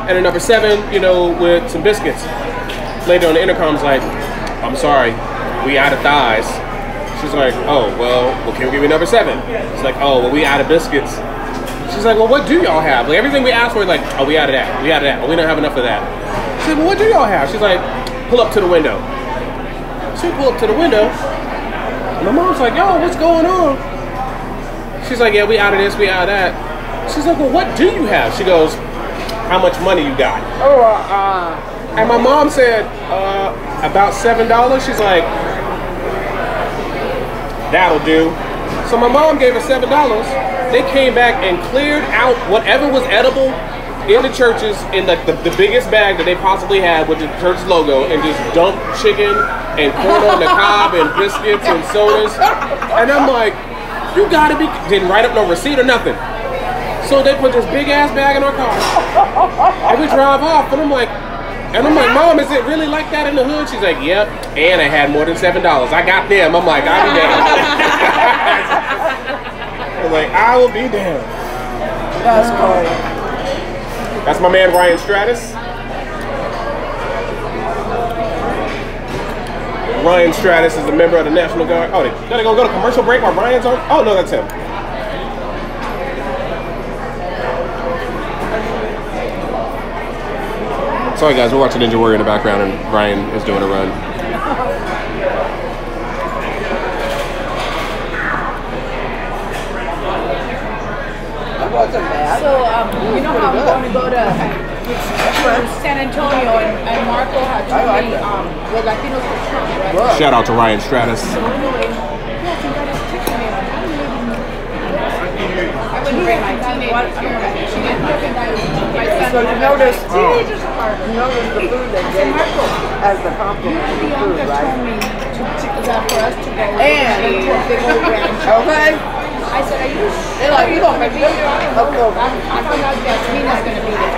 and a number 7, you know, with some biscuits?" Lady on the intercom's like, "I'm sorry, we out of thighs." She's like, "Oh, well, can we give you number 7?" She's like, "Oh, well, we out of biscuits." She's like, "Well, what do y'all have?" Like, everything we asked for, like, "Oh, we out of that. We out of that. Oh, we don't have enough of that." She's like, "Well, what do y'all have?" She's like, "Pull up to the window." So we pull up to the window. And my mom's like, "Yo, what's going on?" She's like, "Yeah, we out of this, we out of that." She's like, "Well, what do you have?" She goes, "How much money you got?" And my mom said, about $7. She's like, "That'll do." So my mom gave her $7. They came back and cleared out whatever was edible in the Church's in the biggest bag that they possibly had with the Church's logo, and just dumped chicken and corn on the cob and biscuits and sodas. And I'm like, you gotta be, didn't write up no receipt or nothing. So they put this big ass bag in our car and we drive off, and I'm like, "Mom, is it really like that in the hood?" She's like, "Yep, and I had more than $7. I got them." I'm like, "I'll be damned." I'm like, "I will be damned." That's cool. That's my man Ryan Stratus. Ryan Stratus is a member of the National Guard. Oh, they gotta go to commercial break while Ryan's on? Oh, no, that's him. Sorry guys, we're watching Ninja Warrior in the background and Ryan is doing a run. That wasn't bad. So, you know how I'm going to go to San Antonio, and Marco had told me, with Latinos for Trump, right? Shout out to Ryan Stratus. So anyway, yes, he got his ticket mail. I wouldn't bring my teenagers here. She didn't recognize my son. So you noticed, Teenagers are hard. you noticed the food they gave as the compliment of the food, Bianca right? told me that for us to go And- to a big old ranch. Okay. I said, "Are you They're like, you gonna be there?" I Of course. found out Yasmina's going to be there.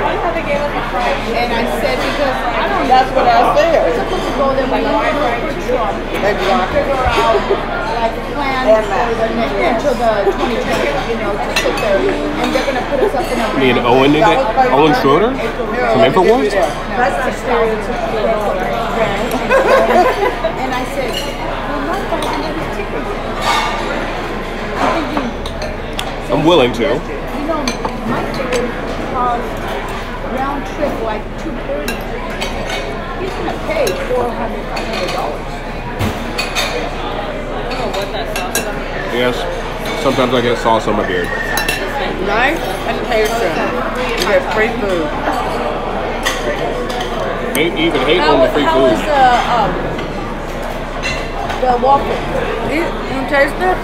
And I said, because I don't know. That's what I We're said. supposed to go there with a picture on. Exactly. Figure out like plans And for the next until the 2020, you know, to sit there. And they're going to put us up in a Me and Owen did that? Owen Schroeder? From InfoWars? That's the stereotypical ranch. And I said, well, not by the next ticket. I'm thinking, I'm willing to. you know, my ticket cost round trip like $230. He's gonna pay $400, $500. Yes. Sometimes I get sauce on my beard. Nice and tasty. You get free food. Ain't even hate How on the free how food. is the waffle? You taste it?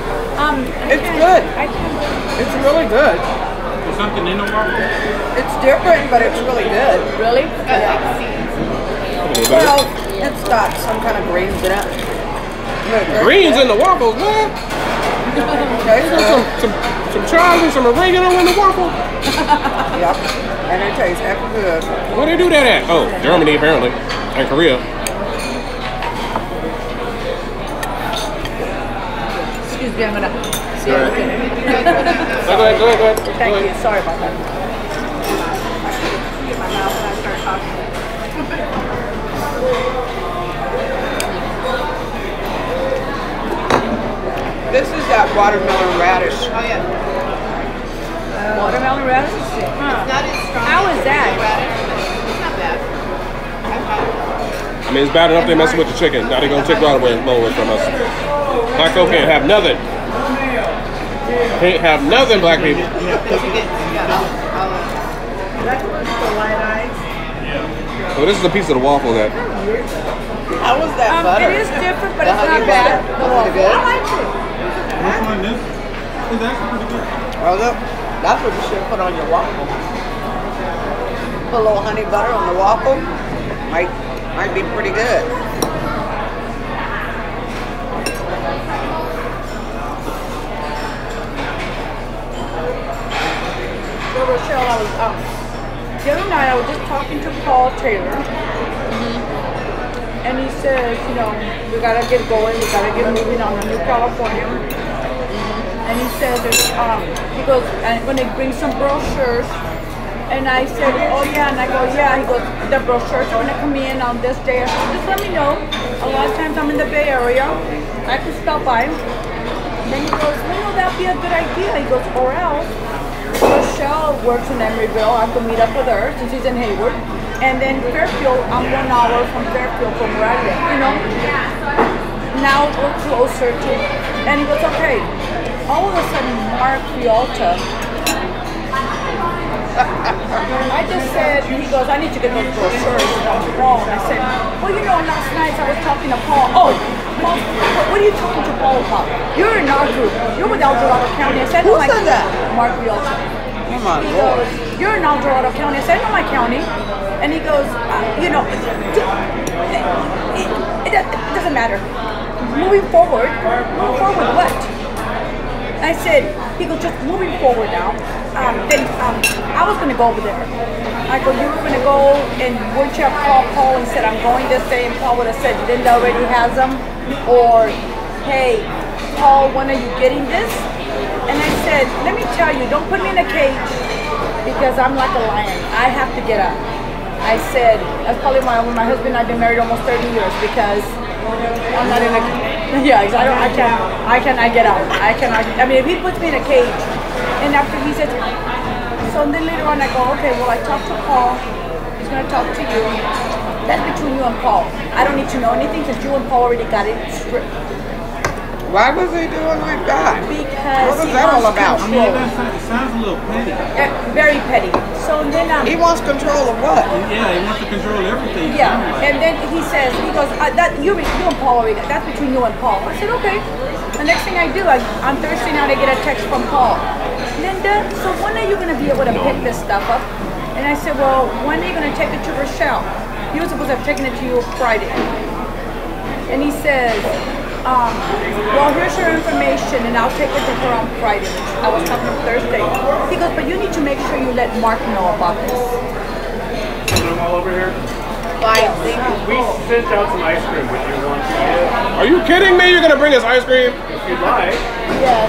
It's good. It's really good. There's something in the waffle? It's different, but it's really good. Really? Yeah. Well, it's got some kind of greens in it. Greens in the waffles, man. Some chives and some oregano in the waffle. Yep. And it tastes heck good. Where they do that at? Oh, Germany apparently, and Korea. Excuse me, I'm gonna see All right. everything. Go ahead. Thank you. Sorry about that. This is that watermelon radish. Oh yeah. Watermelon radish? Huh. Not as strong. How is as that? radish, but it's not bad. I've had it. I mean, it's bad enough they messing with the chicken. Now they gonna take right away from us. Black folk can't have nothing. Can't have nothing, black people. If you get, I'll So this is a piece of the waffle that. How was that butter? It is different, but The it's honey not bad. butter? The Was it waffle. good? I like it. Which one? This is actually pretty good. Oh, look. That's what you should put on your waffle. Put a little honey butter on the waffle. Might be pretty good. So Rochelle, I was the other night I was just talking to Paul Taylor, and he says, you know, we gotta get going, we gotta get moving on to New California. And he says, he goes, I'm gonna bring some brochures. And I said, oh yeah, and I go, yeah. He goes, the brochures are gonna come in on this day. I said, just let me know. A lot of times I'm in the Bay Area. I can stop by. Then he goes, well, that'd be a good idea. He goes, or else Rochelle works in Emeryville. I could meet up with her since he's in Hayward. And then Fairfield, I'm 1 hour from Fairfield from where I live, you know. Now we're closer to, and he goes, okay. All of a sudden, Mark Rialta, I just said, he goes, I need to get those brochures on the phone. I said, well, you know, last night I was talking to Paul. Oh, Paul, what are you talking to Paul about? You're in our group. You're with El Dorado County. I said, Who no, said that? Mark Rialta. Oh my He Lord. goes, you're in El Dorado County. I said, no, my county. And he goes, you know, it doesn't matter. Moving forward what? I said, he goes, just moving forward now. Then I was going to go over there. I go, you were going to go, and wouldn't you have called Paul and said, I'm going this day, and Paul would have said, Linda already has them? Or, hey, Paul, when are you getting this? And I said, let me tell you, don't put me in a cage, because I'm like a lion. I have to get up. I said, that's probably why when my husband and I have been married almost 30 years, because I'm not in a yeah, exactly. I cannot get out. I mean, if he puts me in a cage, and after he says, so then later on I go, okay, well I talked to Paul. He's gonna talk to you. That's between you and Paul. I don't need to know anything because you and Paul already got it stripped. Why was he doing like that? Because What was he that all wants about? I mean, control. it sounds a little petty. Very petty. So then He wants control of what? Yeah, he wants to control everything. it yeah, sounds like. and then he says, he goes, that you and Paul already, that's between you and Paul. I said, okay. The next thing I do, on Thursday night, I get a text from Paul. Linda, so when are you going to be able to pick this stuff up? And I said, well, when are you going to take it to Rochelle? He was supposed to have taken it to you Friday. And he says, well, here's your information, and I'll take it to her on Friday. I was talking to him Thursday. He goes, but you need to make sure you let Mark know about this. Put them all over here. We sent out some ice cream. Would you want to eat it? Are you kidding me? You're gonna bring us ice cream? If you'd like. Yes.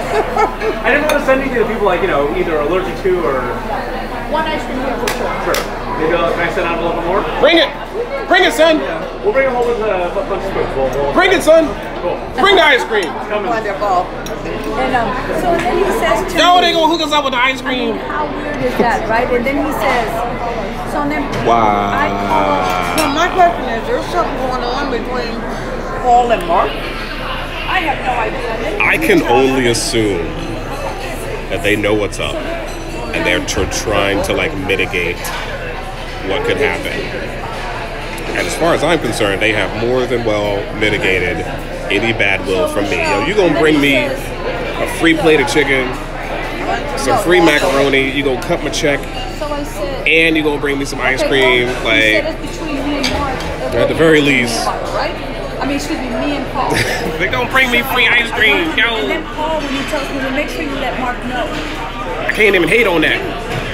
I didn't want to send anything to people like, you know, either allergic to or... One ice cream here for sure. Sure. Maybe can I send out a little bit more? Bring it! Bring it, son! We'll bring a whole bunch of spoons. We'll Bring it, son! Cool. Bring the ice cream! Coming. Wonderful. And so then he says to No, me, they gonna hook us up with the ice I mean, cream. how weird is that, right? And then he says, so then Wow. I call, So my question is, there's something going on between Paul and Mark? I have no idea. And then I he can tells only me- assume. that they know what's up, and they're trying to like mitigate what could happen. And as far as I'm concerned, they have more than well mitigated any bad will from me. Yo, you gonna bring me a free plate of chicken, some free macaroni, you gonna cut my check, and you gonna bring me some ice cream, like at the very least. I mean, excuse me, me and Paul. They gonna bring me free ice cream, yo. And then Paul, when he tells me to make sure you let Mark know. I can't even hate on that.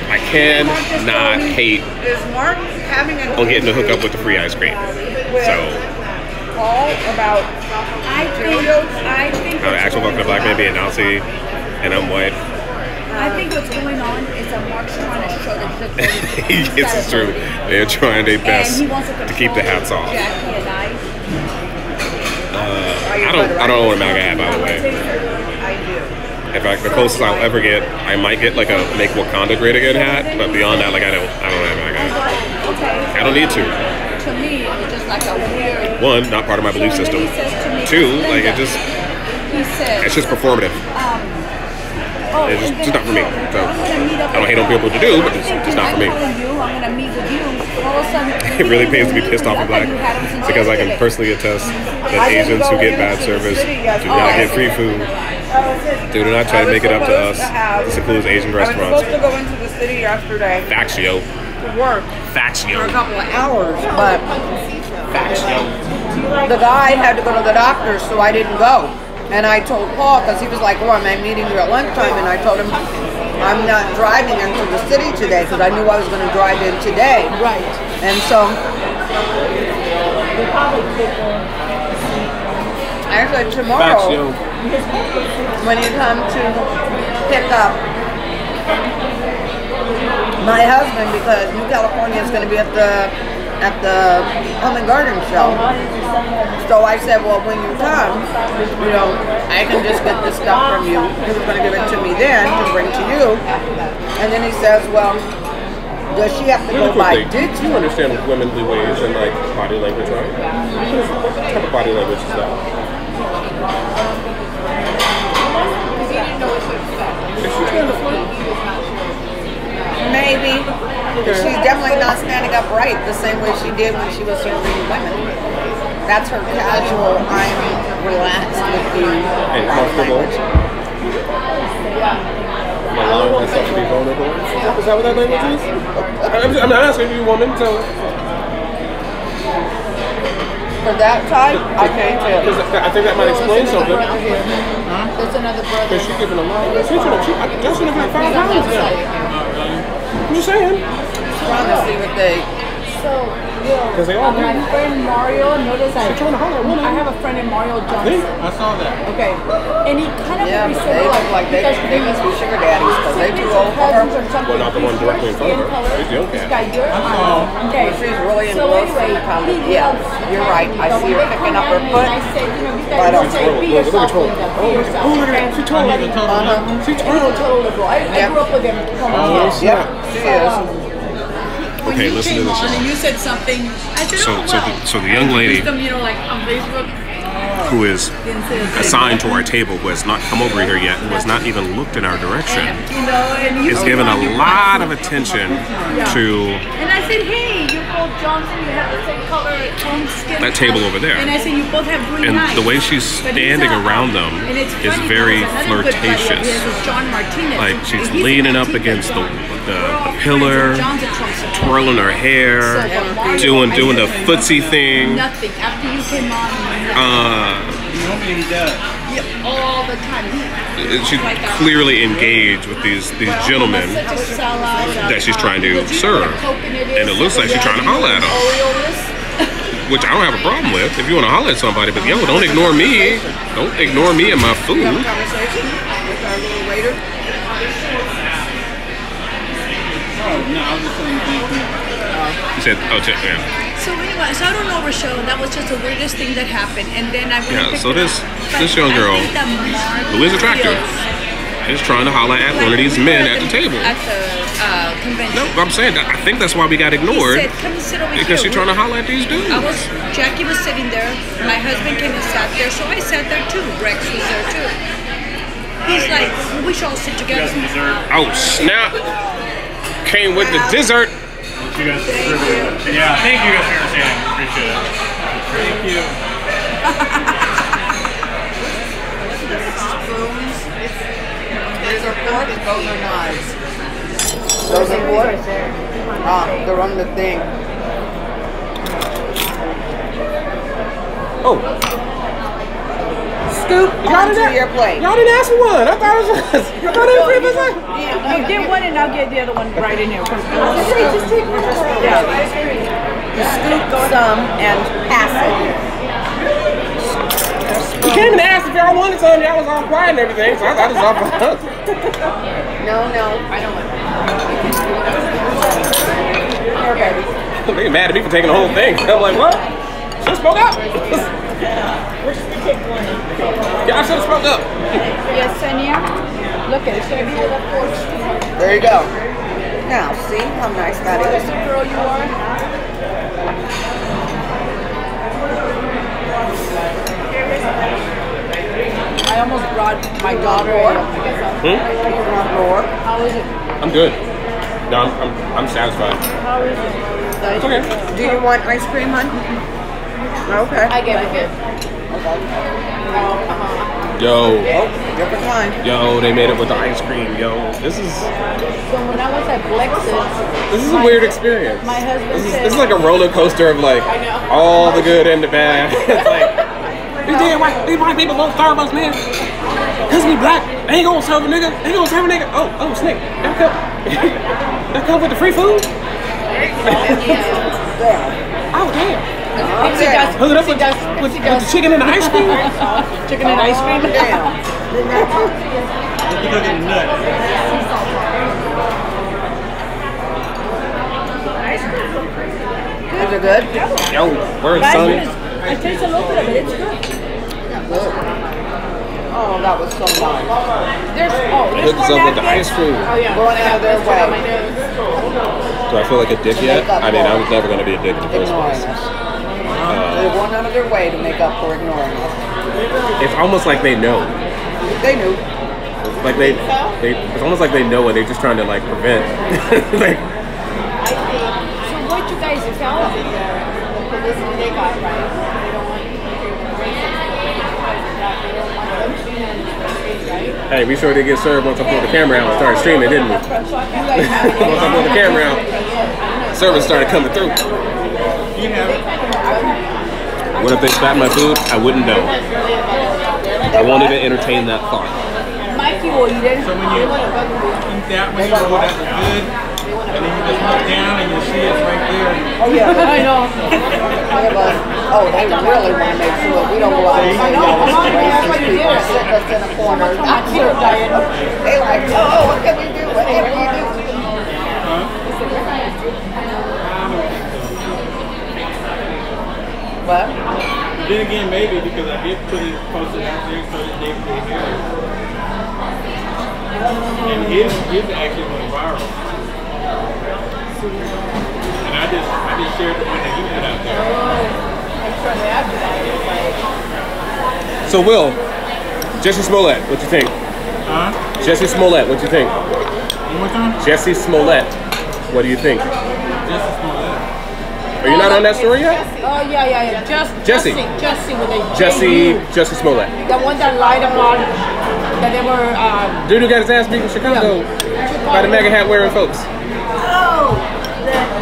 I cannot hate Is Mark having a on getting to hook up with the free ice cream. So, Paul about I think actual fucking black man being Nazi, and I'm white. I think what's going on is that Mark's trying to show that Yes, it's true. They're trying their best and he wants to keep the hats off. Jackie and I don't own a MAGA hat, by the way. I do. In fact, the closest I'll ever get, I might get like a Make Wakanda Great Again hat, but beyond that, like I don't have a MAGA hat. I don't need to. To me, it's just like a weird. One, not part of my belief system. Two, like it's just performative. It's just not for me. So I don't hate on people to do, but it's just not for me. It really pays to be pissed off and black because I can personally attest that Asians who get bad service do not get free food. They do not try to make it up to us. This includes Asian I was restaurants. supposed to go into the city yesterday Facts, yo. to work Facts, for yo. a couple of hours, but Facts, yo. the guy had to go to the doctor, so I didn't go. And I told Paul, because he was like, oh, I'm meeting you at lunchtime, and I told him I'm not driving into the city today because I knew I was going to drive in today. Right. And so, actually tomorrow, Facts, yo. when you come to pick up my husband, because New California is going to be at the Home and Garden show. So I said, well, when you come, you know, I can just get this stuff from you. He was going to give it to me then to bring to you. And then he says, well, does she have to go by Do you understand womanly ways and like body language, right? What type of body language is that? Is she trying to flirt? Maybe. She's definitely not standing up right the same way she did when she was here reading women. That's her casual, I'm relaxed with you. And comfortable. Allowing myself to be vulnerable. Is that what that language is? I'm not asking you, woman, so. For that type, I can't tell. I think that might explain something. There's another brother. Because she's giving a lot of attention. Y'all should have had 5 pounds now. I'm just saying. Trying to see what they. Because they all do. My friend Mario, notice I They're trying to holler at women. I have a friend in Mario Johnson. I saw that. Okay. And he kind of Yeah, but they look like they must be sugar daddies because they too old for her. Well, not the one directly in front of her. It's the young cat. Okay. She's really So engrossed in anyway, the conversation. Yeah, you're right. I see her picking up her foot. I said, you know, you But, guys say be look at yourself. her. Be yourself. Oh, look at that. She told me. She total liberal. I grew up with him. Yep, she is. Okay, listen to this. And you said something. I said, So the young lady you know, like on Facebook. who is assigned to our table, who has not come over here yet, who has not even looked in our direction, is given a lot of attention to And I said, hey, you're both Johnson, you have the same color skin. that table over there. And I said, you both have green And eyes. the way she's standing around them is very flirtatious. Like she's leaning up against the pillar, twirling her hair, doing the footsie thing. Nothing. After you came on, all the time. She's clearly engaged with these gentlemen that she's trying to serve. And it looks like she's trying to holler at them. Which I don't have a problem with if you want to holler at somebody, but yo, don't ignore me. Don't ignore me and my food. Conversation with our little waiter. You said, yeah. So anyway, so I don't know, Rochelle, that was just the weirdest thing that happened. And then I went So this young girl, who is attractive, is trying to holler at one of these men at the table. At the convention. No, I'm saying that I think that's why we got ignored. He said, come sit over because here. she's trying to holler at these dudes. Jackie was sitting there. My husband came and sat there, so I sat there too. Rex was there too. He's like, we should all sit together. Oh, snap. Came with the dessert. You guys yeah, thank you guys for understanding. Appreciate it. Thank you. Spoons. These are forks, those are knives. Those are what? They're on the thing. Oh. Scoop onto your plate. Y'all didn't ask for one. I thought it was. I thought it was free. You get one and I'll get the other one right in here. Just take one. Yeah. Scoop some and pass it. You came and asked if y'all wanted something. Y'all was all quiet and everything, so I thought it was all fun. No, I don't want it. Okay. They get mad at me for taking the whole thing. I'm like, what? Should have spoke up. Y'all should have spoke up. Yes, Senya. Look at it. There you go. Now, see how nice that is? Girl, you are. I almost brought my daughter. How is it? I'm good. No, I'm satisfied. How is it? It's okay. Do you want ice cream, hon? Okay. I get it. Yo. Different kind. Yo, they made it with the ice cream. Yo, this is. So when I was at Blexit, This is a weird experience. my husband This said, is like a roller coaster of like all the good and the bad. It's like these white people love Starbucks, man. Cause we black, they ain't gonna serve a nigga. They ain't gonna serve a nigga. Oh, snake. That come with the free food. Oh damn. Hook it up with the chicken and the ice cream. chicken and ice cream. Damn. Look at the nut. Is it good? Yo, where's Sonny? I taste a little bit of it. It's good. Good. Oh, that was so nice. There's Hook us up with the ice cream. Going out of their way. Do I feel like a dick yet? I mean, I was never gonna be a dick in the first Ignoring place. us. They're going out of their way to make up for ignoring us. It's almost like they know. They knew. Like it's almost like they know it. They're just trying to like prevent. Like, So what you guys tell me? Publicity they got, right? They don't want hey, we sure did get served once I pulled the camera out and started streaming, didn't we? Once I pulled the camera out, service started coming through. You have it. What if they spat my food? I wouldn't know. I won't even entertain that thought. Mikey will eat it. So when you eat that one, you know that's good. And then you just look down and you see it's right there. Oh, yeah. I know. They really want to make sure we don't go out and say, y'all was racist people sitting us in a corner. Not keto diet. They like, oh, what can we do? Whatever you do. What? Then again, maybe because I did put it posted out there so that they could hear it. And his actually went viral. And I just shared the one that he put out there. So Will, Jesse Smollett, what you think? Huh? Jesse Smollett, what you think? One more time? Jesse Smollett, what do you think? Jesse Smollett. Are you not on that story yet? Oh yeah. Jesse with a Jesse Smollett. The one that lied about that they were. Dude who got his ass beat in Chicago by the MAGA hat wearing folks.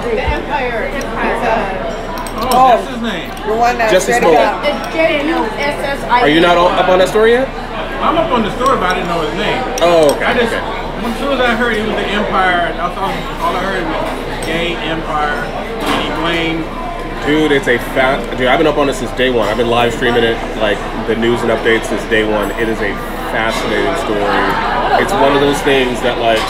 The Empire. Oh, that's his name. The one that Jesse said Smollett. about It's JUSSI. Are you not up on that story yet? I'm up on the story, but I didn't know his name. Oh, okay. As soon as I heard it was the Empire, that's all I heard was gay Empire, and he blamed. Dude, it's a dude, I've been up on it since day one. I've been live streaming it, like the news and updates since day one. It is a fascinating story. It's one of those things that like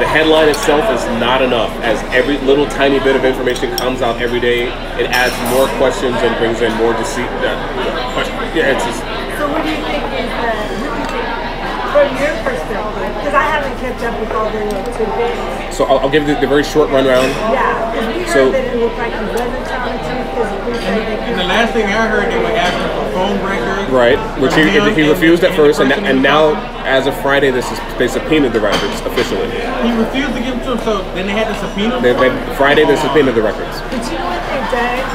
the headline itself is not enough. As every little tiny bit of information comes out every day, it adds more questions and brings in more deceit. Yeah, it's just. So what do you think is the? from your perspective, because I haven't kept up with all the little tidbits. So I'll give you the very short rundown. Yeah, because we heard that it looked like he wasn't telling the truth because the police said they couldn't. And the last thing I heard, they were asking for phone records. Right, which he refused at first, and now, as of Friday, they subpoenaed the records officially. He refused to give them to him, so then they had to subpoena Friday, they subpoenaed the records. But you know what they've done?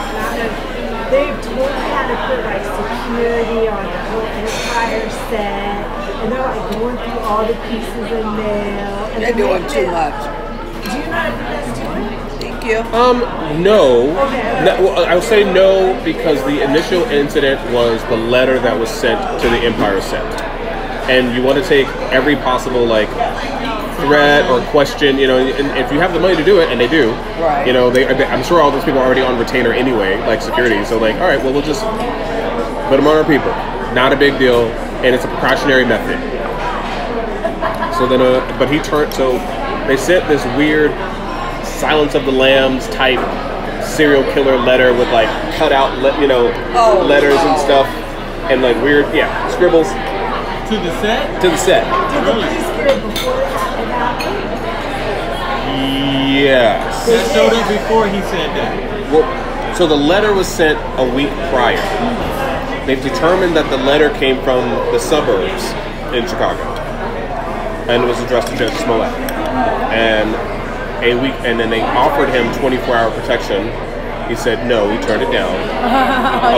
They've totally had to put like security on the whole Empire set, and they're like going through all the pieces of mail. And they're doing too much. Do you not think that's too much? Thank you. No. Well, I would say no because the initial incident was the letter that was sent to the Empire set, and you want to take every possible like threat or question, you know, and if you have the money to do it, and they do, right. You know, I'm sure all those people are already on retainer anyway, like security. So like, all right, well, we'll just put them on our people. Not a big deal, and it's a precautionary method. So then, but he turned. So they sent this weird Silence of the Lambs type serial killer letter with like cut out, letters and stuff, and like weird, scribbles. To the set? To the set. Did the police get it before it happened? Yes. That showed up before he said that. Well, so the letter was sent a week prior. They've determined that the letter came from the suburbs in Chicago, and it was addressed to Judge Smollett. And then they offered him 24-hour protection. He said no. He turned it down.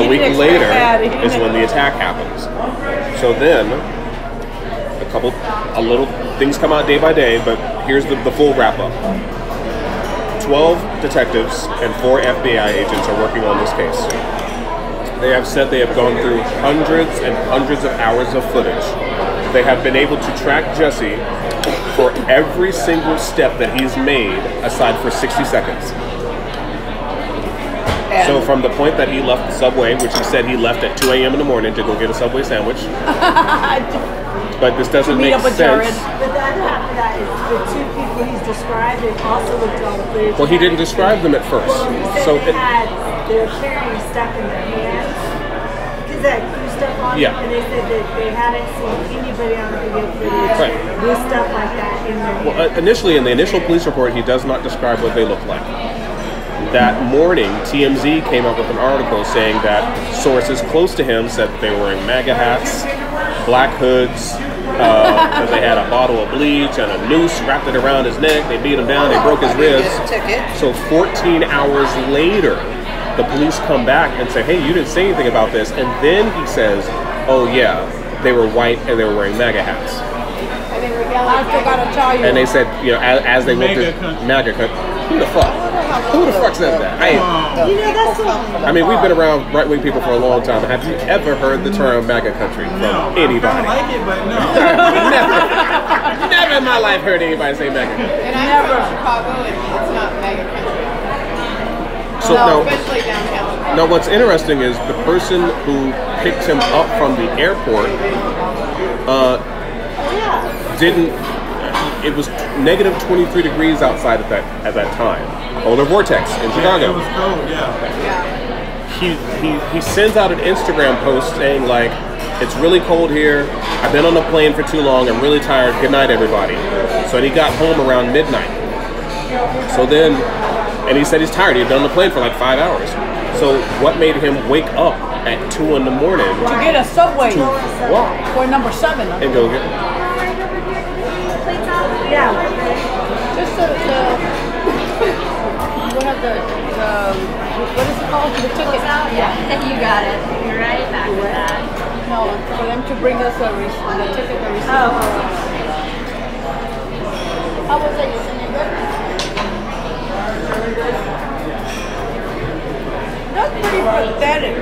A week later is when the attack happens. So then, a little things come out day by day, but here's the full wrap up. 12 detectives and 4 FBI agents are working on this case. They have said they have gone through hundreds and hundreds of hours of footage. They have been able to track Jesse for every single step that he's made, aside for 60 seconds. So from the point that he left the subway, which he said he left at 2 a.m. in the morning to go get a Subway sandwich. But this doesn't make sense. But the other half of that is the 2 people he's described and also looked at all the footage. Well, he didn't describe them at first. Well, he said they were carrying stuff in their hands. Because that threw stuff on them, and they said that they hadn't seen anybody on the video footage with stuff like that in their hands. Well, initially, in the initial police report, he does not describe what they look like. That morning, TMZ came up with an article saying that sources close to him said that they were wearing MAGA hats, black hoods, that they had a bottle of bleach and a noose wrapped it around his neck. They beat him down, they broke his ribs. So 14 hours later, the police come back and say, hey, you didn't say anything about this. And then he says, oh yeah, they were white and they were wearing MAGA hats. I forgot to tell you. And they said, you know, as they looked at MAGA country, who the fuck? Who the fuck says that? I mean, we've been around right-wing people for a long time. Have you ever heard the term MAGA country from anybody? I like it, but no. Never in my life heard anybody say MAGA country. And I'm from Chicago, and it's not MAGA country. So especially downtown. Now, what's interesting is the person who picked him up from the airport didn't. It was negative 23 degrees outside at that time. Polar vortex in Chicago. It was cold, yeah. He sends out an Instagram post saying like, it's really cold here. I've been on the plane for too long. I'm really tired. Good night, everybody. So he got home around midnight. So then, and he said he's tired. He'd been on the plane for like 5 hours. So what made him wake up at 2 in the morning to get a Subway to walk for number 7 and go get? Yeah. Just what is it called? The ticket. Yeah, you got it. You're right back with that. No, for them to bring us the ticket, the receipt. Oh. How was it? Isn't it good? That's pretty pathetic.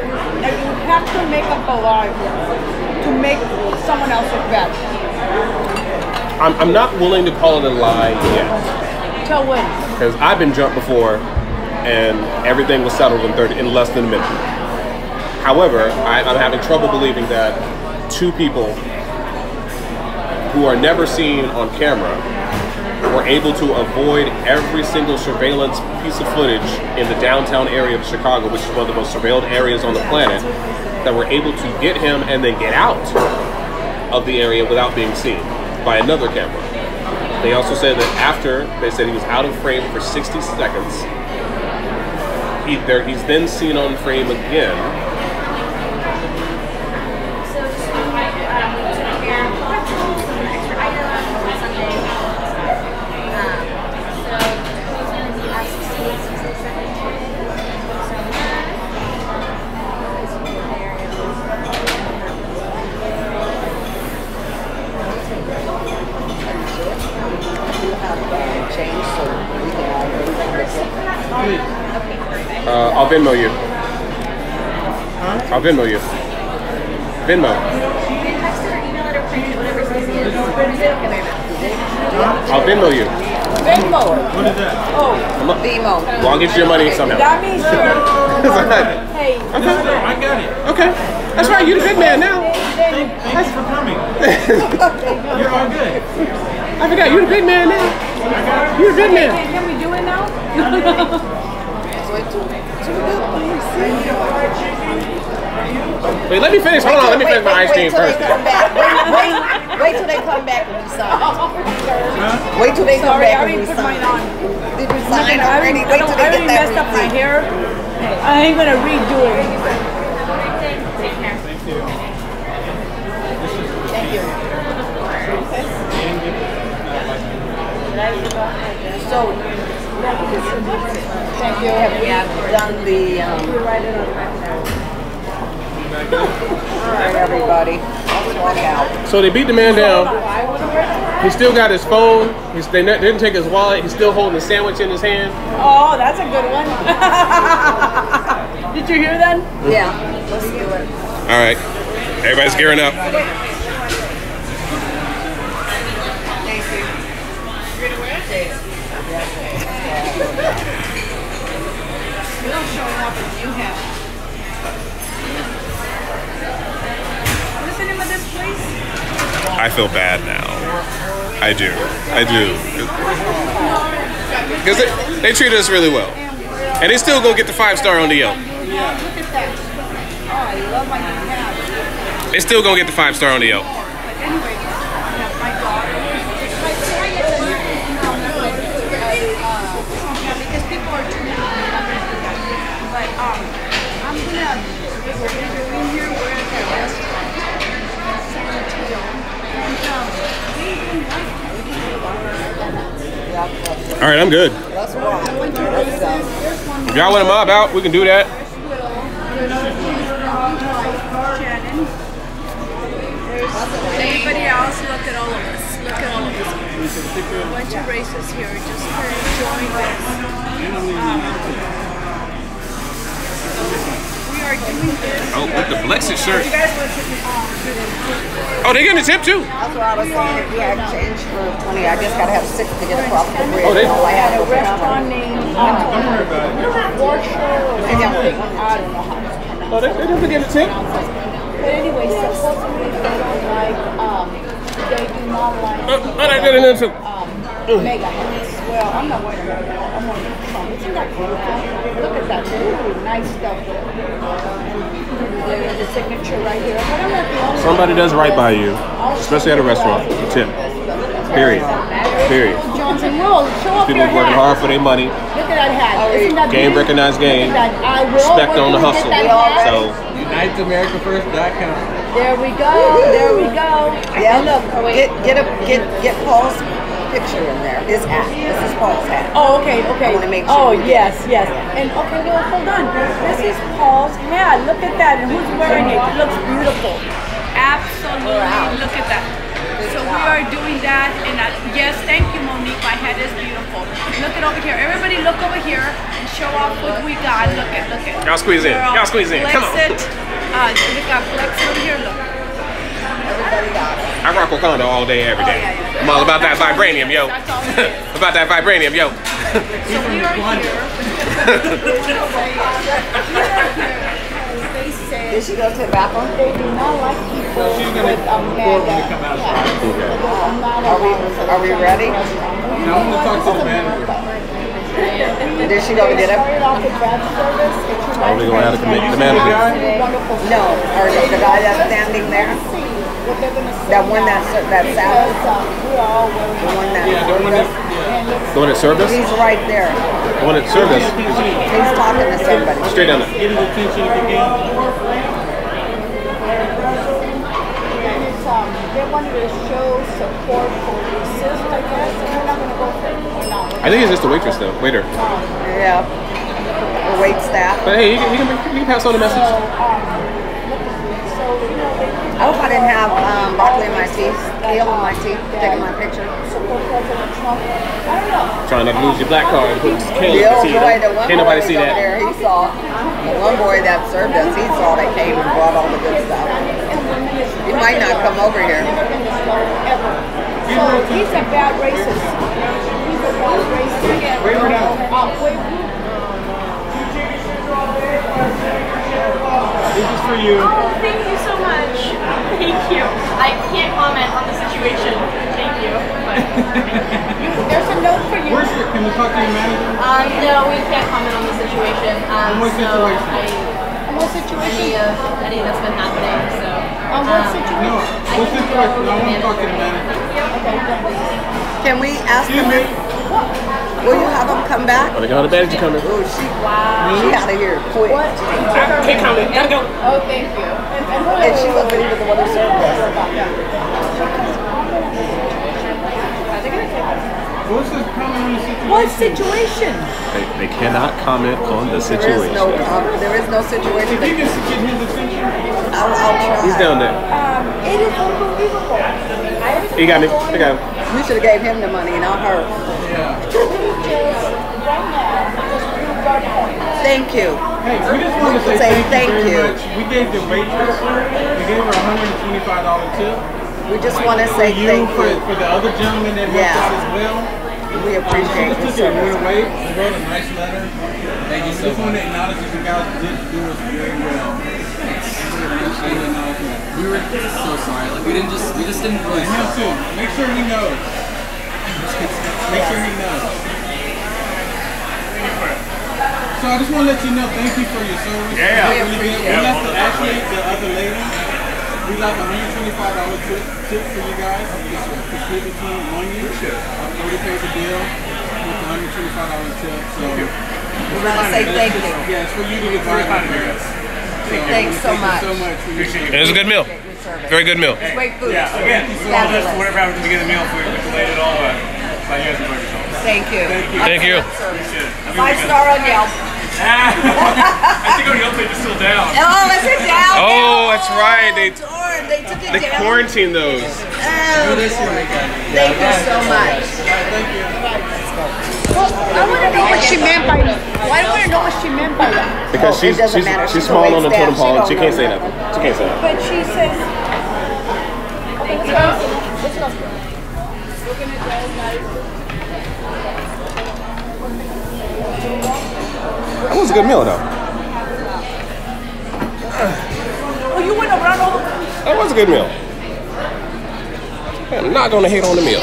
That you have to make up a lie to make someone else look bad. I'm not willing to call it a lie yet. Till when? Because I've been jumped before, and everything was settled in less than a minute. However, I'm having trouble believing that 2 people who are never seen on camera were able to avoid every single surveillance piece of footage in the downtown area of Chicago, which is one of the most surveilled areas on the planet, that were able to get him and then get out of the area without being seen by another camera. They also said that after they said he was out of frame for 60 seconds, he's then seen on frame again. So just like we took care of pretzels and extra items on Sunday. So it's going to be at 68, 67. I'll Venmo you. I'll Venmo you. Venmo. I'll Venmo you. Venmo. What is that? Oh, Venmo. Well, I'll get you your money somehow. that means you're. Hey, I got it. Okay. That's right. You're the big man now. Thank you for coming. You're all good. I forgot. You're the big man now. You're the big man. Can we do it now? Wait, let me finish. Hold on. Let me finish my ice cream first. Wait till they come back and we sign. Wait till they come Sorry, I back and already we put sign. mine on. Did you sign already? Wait till I they already get that messed up my receipt. hair. I ain't gonna redo it. Thank you. So, thank you. Have we done the? All right, everybody. Let's walk out. So they beat the man down. He still got his phone. They didn't take his wallet. He's still holding a sandwich in his hand. Oh, that's a good one. Did you hear that? Yeah, let's do it. All right. Everybody's gearing up. Thank you. You're gonna wear it? You don't show up if you have. What's the name of this place? I feel bad now. I do. Because they treat us really well. And they still go get the 5-star on the Yelp. Look at that. Oh, I love my hat. They still gonna get the 5-star on the Yelp. But anyway, my daughter. Because people are too many. But we're gonna go in here. We're at the restaurant, San Mateo, and All right, I'm good. Let's walk. Let's go. If y'all want to mob out, we can do that. Anybody else? Look at all of us. Look at all of us. A bunch of races here just join us. We are doing this. Oh, with the Blexit shirt. You guys want to Oh, they getting a tip too. That's what I was saying. If we had change for 20, I just gotta have 6 to get across the bridge. Oh, they- All I had a was restaurant named Wursthall or something. I don't know how to pronounce Oh, they didn't get a tip. But anyway, supposedly they don't like, they do not like I didn't know too. mega hats. Well, I'm not wearing that. I'm wearing some. Isn't that beautiful? Look at that. Ooh, nice stuff. There's the signature right here. But I'm not the only Somebody does right by you, especially at a restaurant. Tip. Period. Period. Johnson Roll, show off People your working hat. hard for their money. Look at that hat. Isn't that Game beautiful? recognized game. Look at that. I will. Respect Where on the can we hustle. get that hat? So UnitedAmericaFirst.com. There we go. There we go. Yeah, And look. get Paul's picture in there. His hat. This is Paul's hat. Oh, okay, okay. I wanna make sure Oh, we get yes, yes. And okay, well, hold on. This is Paul's hat. Look at that. And who's wearing it? It looks beautiful. Absolutely. Look at that. So we are doing that. And yes, thank you, Monique. My hat is beautiful. Look at over here. Everybody look over here and show off what we got. Look at. Y'all squeeze in. Y'all squeeze in. Come on. We got Flexit over here. Look. Everybody got it. I rock Wakanda all day, every day. yeah. I'm all about that vibranium, yo. That's all it is. About that vibranium, yo. So we are here. They say Did she go to the bathroom? they do not like people with a mega hat. Are we ready? Now I'm going to talk to the manager. Did she go to get him? Are we going to have to commit the manager? No. Or the guy that's standing there? That one that salad? We're all wearing The one that The one that served us? He's right there. The one that served us? He's talking to somebody. Straight down there. Get his attention if you can. And it's they wanted to show support for the assist, I guess. And we're not gonna go for it. We're not. I think he's just a waitress though. Waiter. Yeah. The wait staff. But hey, you can pass on the message. I hope I didn't have broccoli in my teeth, kale in my teeth, taking my picture. Trying not to lose your black card. Put kale The in old the boy, the one Can't nobody boy see over that. there, he saw, the one boy that served us, he saw that came and brought all the good stuff. He might not come over here. So he's a bad racist. He's a bad racist. Wait for now. This is for you. Oh, thank you so much. Thank you. I can't comment on the situation. Thank you. There's a note for you. Can we talk to your manager? No, we can't comment on the situation. What situation? What situation? Any that's been happening. So. What situation? No. What situation? I want to talk to the manager. Can we ask him? Will you have him come back? Oh, they got a manager coming. Oh, she out of here quick. Can't comment. Gotta go. Oh, thank you. And she wasn't even the one who served us. What's the comment on the situation? What situation? They cannot comment on the situation. There is no situation. If you can get his attention. I'll try. He's down there. It is unbelievable. He got me. I got him. You should have gave him the money, not her. Thank you. Hey, we just want to say thank you very much. We gave the waitress, we gave her $125 tip. We just want to say thank you. For the other gentleman that helped us as well. We appreciate you. She just took it and went away and wrote a nice letter. Thank you so much. Just want to acknowledge that you guys did do us very well. We were so sorry. Like we just didn't really. Him too. Make sure he knows. Make sure he knows. So I just want to let you know, thank you for your service. Yeah. We left the other lady. We left a $125 tip for you guys. It's split between one year. Already paid the bill with the $125 tip. So we want to say thank you. Yeah, it's for you to get $500. Thanks so much. It was a good meal. Very good meal. Great food. Yeah, again, whatever happens to get a meal for you, we can lay it all out. Thank you. Thank you. 5-star on Yelp. I think our Yelp page is still down. Oh, is it down? Oh, that's right. They took it They down. quarantined those. Thank you so much. Well, I want to know what she meant by that. Well, I want to know what she meant by that. Because she's small on the totem pole and she can't say nothing. She can't say nothing. But she says, okay, let's go. We're going to go, guys. That was a good meal, though. Oh, you went around all the... That was a good meal. I'm not going to hate on the meal.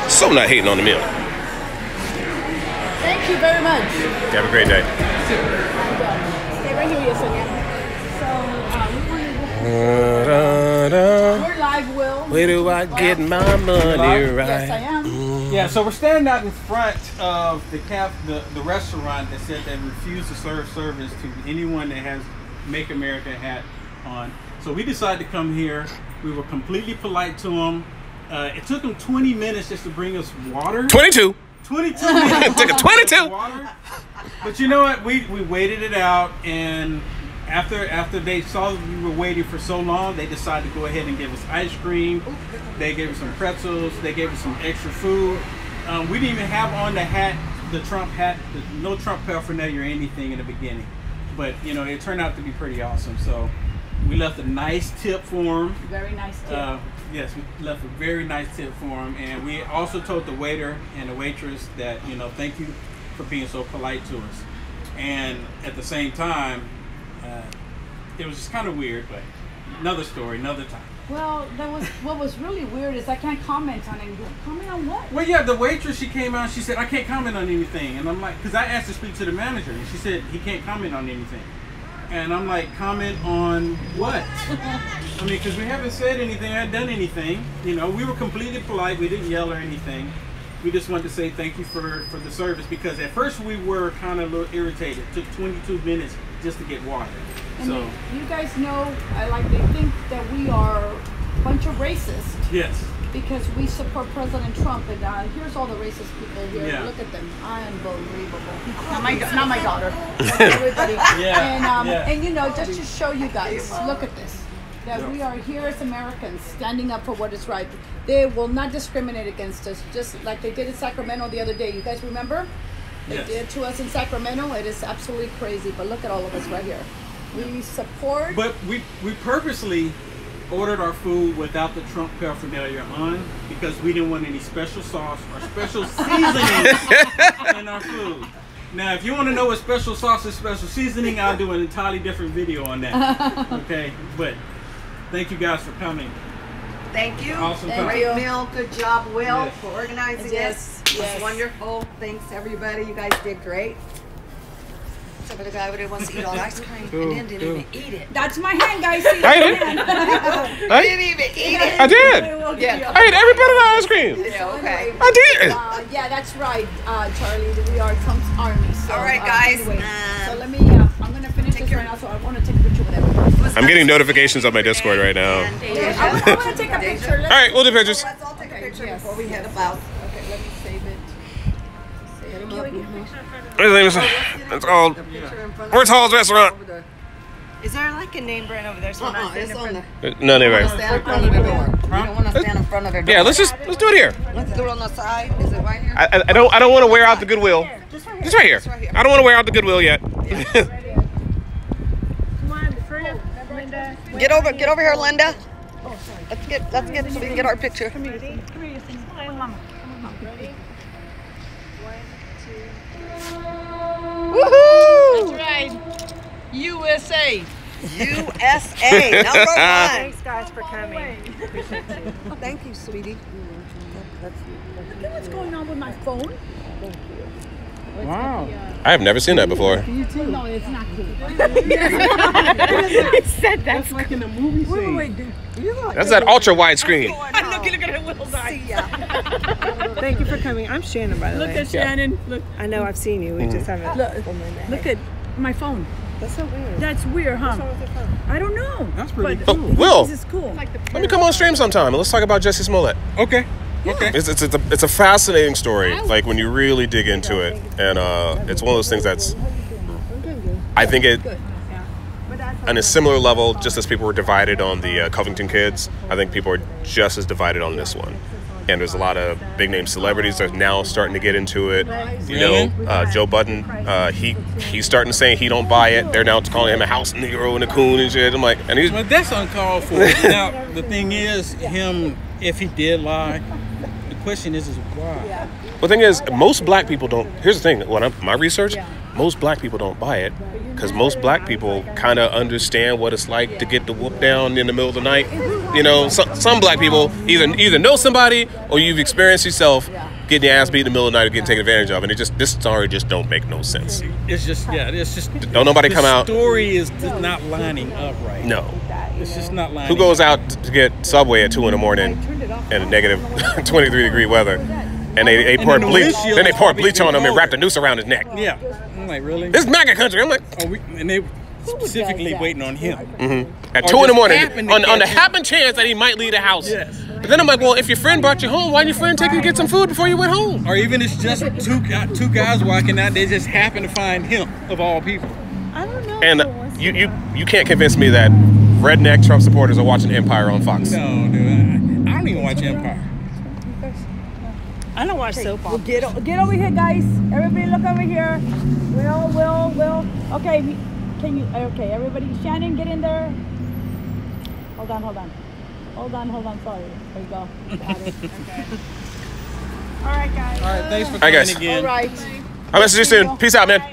So not hating on the meal. Thank you very much. Have a great day. Stay right here, Yesenia. So, we're live, Will. Where do I get my money right? Yes, I am. Yeah, so we're standing out in front of the restaurant that said they refuse to serve service to anyone that has Make America hat on. So we decided to come here. We were completely polite to them. It took them 20 minutes just to bring us water. 22. 22 minutes. It took a 22. Water. But you know what? We waited it out, and after they saw that we were waiting for so long, they decided to go ahead and give us ice cream. They gave us some pretzels. They gave us some extra food. We didn't even have on the hat, the Trump hat, no Trump paraphernalia or anything in the beginning. But you know, it turned out to be pretty awesome. So we left a nice tip for them. Very nice tip. Yes, we left a very nice tip for them, and we also told the waiter and the waitress that, you know, thank you for being so polite to us. And at the same time, it was just kind of weird, but another story, another time. Well, what was really weird is I can't comment on anything. Comment on what? Well, yeah, the waitress, she came out, she said, I can't comment on anything. And I'm like, because I asked to speak to the manager, and she said, he can't comment on anything. And I'm like, comment on what? I mean, because we haven't said anything, I haven't done anything. You know, we were completely polite, we didn't yell or anything. We just wanted to say thank you for the service, because at first we were kind of a little irritated. It took 22 minutes just to get water. And So you guys know, they think that we are a bunch of racists. yes. Because we support President Trump, and here's all the racist people here. Yeah. Look at them, unbelievable. Not my daughter, everybody. Yeah. And you know, just to show you guys, look at this. That we are here as Americans, standing up for what is right. They will not discriminate against us, just like they did in Sacramento the other day. You guys remember? They Yes. did to us in Sacramento. It is absolutely crazy. But look at all of us right here. We support. But we purposely ordered our food without the Trump paraphernalia on, because we didn't want any special sauce or special seasoning in our food. Now, if you want to know what special sauce is, special seasoning, I'll do an entirely different video on that. Okay, but thank you guys for coming. Thank you. Awesome. Great meal. Good job, Will, Yes. for organizing Yes, this. yes. It's wonderful. Thanks, everybody. You guys did great. Except for the guy who wants to eat all the ice cream and then didn't even eat it. That's my hand, guys. See, I did. Didn't even eat it. I did. Yeah. I ate every bit of the ice cream. Yeah, okay. I did. Yeah, that's right, Charlie. We are Trump's army. So, All right, guys. Anyway, so let me. I'm gonna finish this right now. So I want to take a picture with everyone. I'm getting notifications on my Discord right now. I want to take a picture. All right, we'll do pictures. Let's all take a picture before we head about. Okay, let me save it. It's called Wursthall's Restaurant. Is there like a name brand over there? So It's on the. No, anyway. Stand in front of the door. You don't want to stand in front of the door. Yeah, let's do it here. Let's do it on the side. Is it right here? I don't want to wear out the goodwill. Just right here. I don't want to wear out the goodwill yet. Come on, Linda. Get over here, Linda. Let's get so we can get our picture. Woohoo! That's right. USA. USA, number one. Thanks, guys, for coming. Thank you, sweetie. Look at what's going on with my phone. Wow. I have never seen that before. No, it's not cool. He said that's Like in the movie scene. That's that ultra wide screen. I'm looking at Will See ya. Thank you for coming. I'm Shannon, by the way. Look at Shannon. Look, I know I've seen you. We just haven't. look at my phone. That's so weird. That's weird, huh? What's wrong with your phone? I don't know. That's pretty But cool. Will, this is cool. let me come on stream sometime and let's talk about Jesse Smollett. Okay. Okay. It's a fascinating story, like when you really dig into it, and it's one of those things that's, I think it, on a similar level, just as people were divided on the Covington kids, I think people are just as divided on this one. And there's a lot of big name celebrities that are now starting to get into it. You know, Joe Budden, he's starting to say he don't buy it. They're now calling him a house Negro and a coon and shit. I'm like, and he's. But that's uncalled for. Now the thing is, him, if he did lie, the question is why? Well, the thing is, most black people don't. Here's the thing: my research, most black people don't buy it because most black people kind of understand what it's like to get the whoop down in the middle of the night. You know, some black people either know somebody or you've experienced yourself getting your ass beat in the middle of the night or getting taken advantage of, and this story just don't make no sense. It's just Don't nobody come out. The story is just not lining up right. No. It's just not lining. Who goes out to get Subway at 2 a.m. in a negative 23-degree weather, and they pour bleach, then they pour bleach on him and wrap the noose around his neck? Yeah, I'm like, really? This is MAGA country. I'm like, and they specifically waiting on him. at Or 2 just a.m. happen to on the catch him. happen chance that he might leave the house. Yes. But then I'm like, well, if your friend brought you home, why didn't your friend take you to get some food before you went home? Or even it's just two guys walking out, they just happen to find him of all people. I don't know. And you can't convince me that redneck Trump supporters are watching Empire on Fox. No, dude, I don't even watch Empire. I don't watch soap operas. Get over here, guys. Everybody look over here. Will. Okay, can you, okay, everybody. Shannon, get in there. Hold on. Sorry. There you go. Got it. Okay. All right, guys. All right, thanks for All right, coming guys. again. All right. I'll message you soon. Peace out, man. All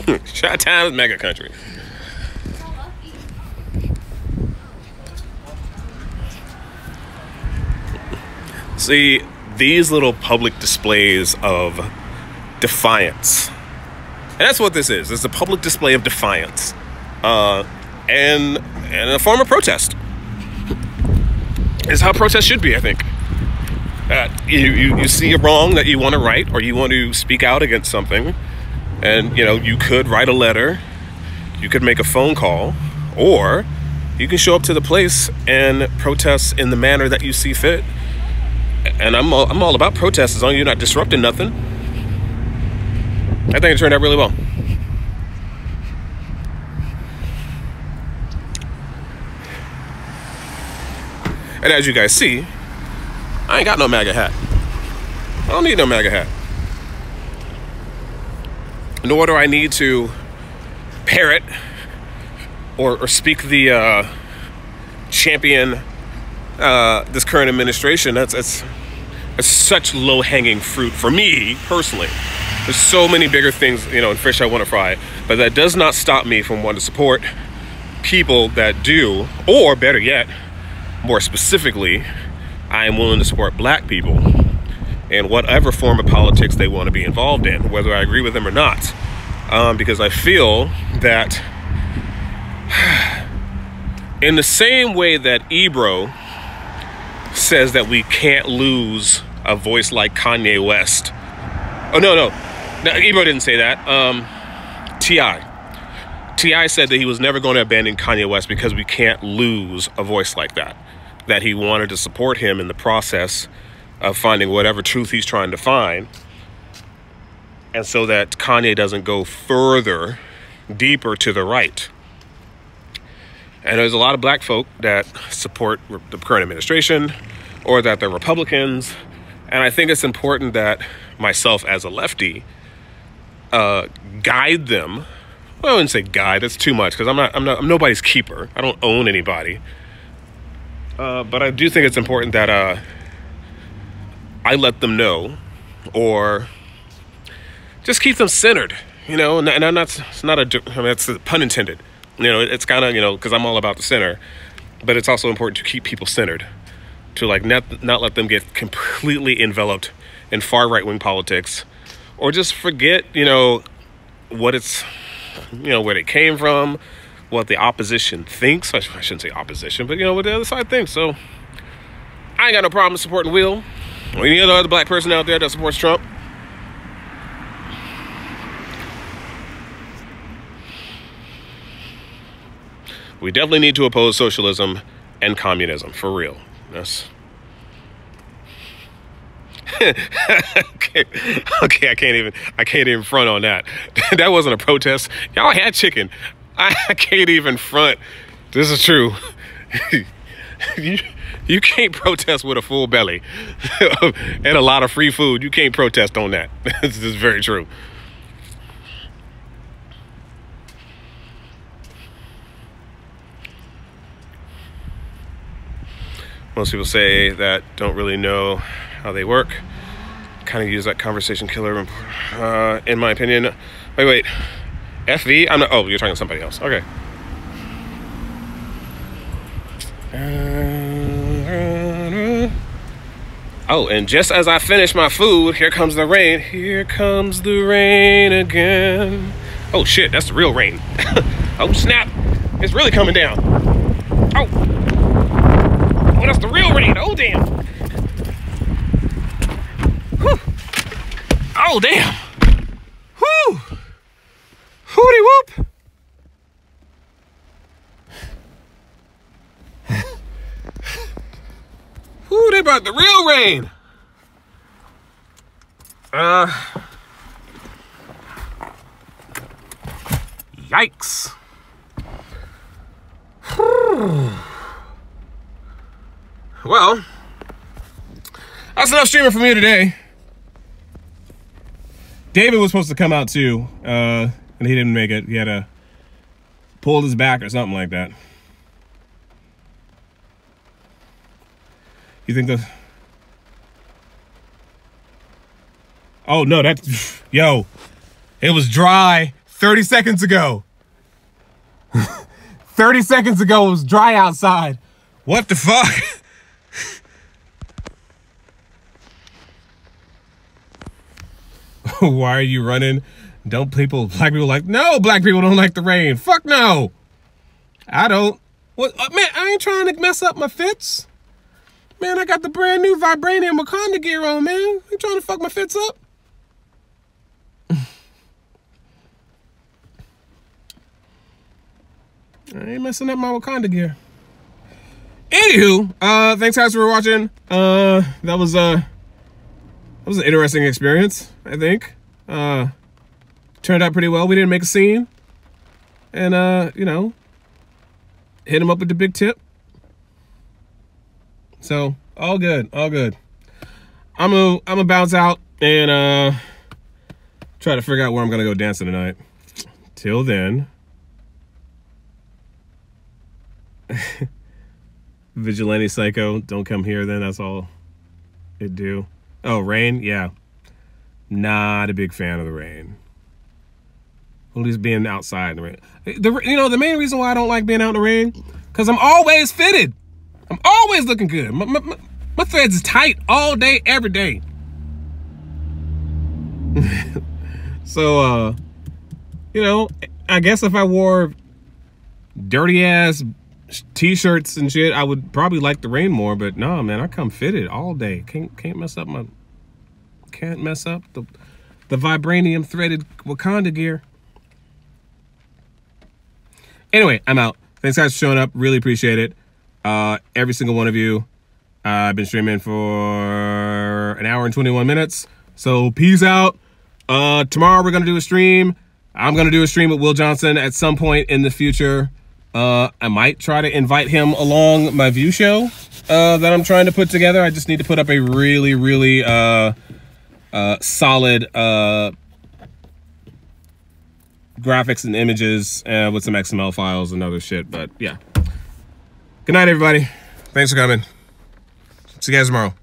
right. Chi-town is mega country. See, these little public displays of defiance, and that's what this is. It's a public display of defiance, and a form of protest. It's how protest should be, I think. You see a wrong that you want to right, or you want to speak out against something, and you could write a letter, you could make a phone call, or you can show up to the place and protest in the manner that you see fit. And I'm all about protests as long as you're not disrupting nothing. I think it turned out really well. And as you guys see, I ain't got no MAGA hat. I don't need no MAGA hat. Nor do I need to parrot or speak the champion this current administration. That's such low-hanging fruit for me personally. There's so many bigger things, and fish I want to fry, but that does not stop me from wanting to support people that do, or better yet, more specifically, I am willing to support black people in whatever form of politics they want to be involved in, whether I agree with them or not, because I feel that in the same way that Ebro says that we can't lose a voice like Kanye West. Oh, no, Ebro didn't say that. T.I. said that he was never going to abandon Kanye West because we can't lose a voice like that. That he wanted to support him in the process of finding whatever truth he's trying to find. And so that Kanye doesn't go further, deeper to the right. And there's a lot of black folk that support the current administration or that they're Republicans. And I think it's important that myself as a lefty guide them. Well, I wouldn't say guide, that's too much because I'm nobody's keeper. I don't own anybody. But I do think it's important that I let them know, or just keep them centered, and it's not that's the pun intended. It's kind of, because I'm all about the center, but it's also important to keep people centered, to not let them get completely enveloped in far right-wing politics, or just forget, what it's, where they came from, what the opposition thinks. I shouldn't say opposition, but what the other side thinks. So I ain't got no problem supporting Will or any other black person out there that supports Trump. We definitely need to oppose socialism and communism, for real. That's okay, I can't even front on that. That wasn't a protest. Y'all had chicken. I can't even front. This is true. You can't protest with a full belly and a lot of free food. You can't protest on that. This is very true. Most people say that don't really know how they work. Kind of use that conversation killer, in my opinion. Wait. FV? I'm not. Oh, you're talking to somebody else. Okay. Oh, and just as I finish my food, here comes the rain. Here comes the rain again. Oh shit, that's the real rain. Oh snap, it's really coming down. Oh, that's the real rain. Oh damn. Whew. Oh damn. Whew. Hooty whoop. Ooh, they brought the real rain. Yikes. Well, that's enough streaming for me today. David was supposed to come out too, and he didn't make it. He had to pull his back or something like that. You think the... Oh, no, that... Yo, it was dry 30 seconds ago. 30 seconds ago it was dry outside. What the fuck? Why are you running? Black people like, no, black people don't like the rain. Fuck no. I don't. What, man, I ain't trying to mess up my fits. Man, I got the brand new Vibranium Wakanda gear on, man. You trying to fuck my fits up? I ain't messing up my Wakanda gear. Anywho, thanks guys for watching. That was an interesting experience, I think. Turned out pretty well. We didn't make a scene. And, you know, hit him up with the big tip. So, all good, all good. I'm gonna bounce out and try to figure out where I'm gonna go dancing tonight. Till then. Vigilante Psycho, don't come here then, that's all it do. Oh, rain? Yeah. Not a big fan of the rain. At least being outside in the rain. You know, the main reason why I don't like being out in the rain, because I'm always fitted. I'm always looking good. My threads is tight all day, every day. So, you know, I guess if I wore dirty ass t-shirts and shit, I would probably like the rain more. But no, man, I come fitted all day. Can't mess up the vibranium threaded Wakanda gear. Anyway, I'm out. Thanks guys for showing up. Really appreciate it. Every single one of you. I've been streaming for an hour and 21 minutes. So peace out. Tomorrow we're gonna do a stream. I'm gonna do a stream with Will Johnson at some point in the future. I might try to invite him along my view show that I'm trying to put together. I just need to put up a really, really solid graphics and images with some XML files and other shit. But yeah. Good night, everybody. Thanks for coming. See you guys tomorrow.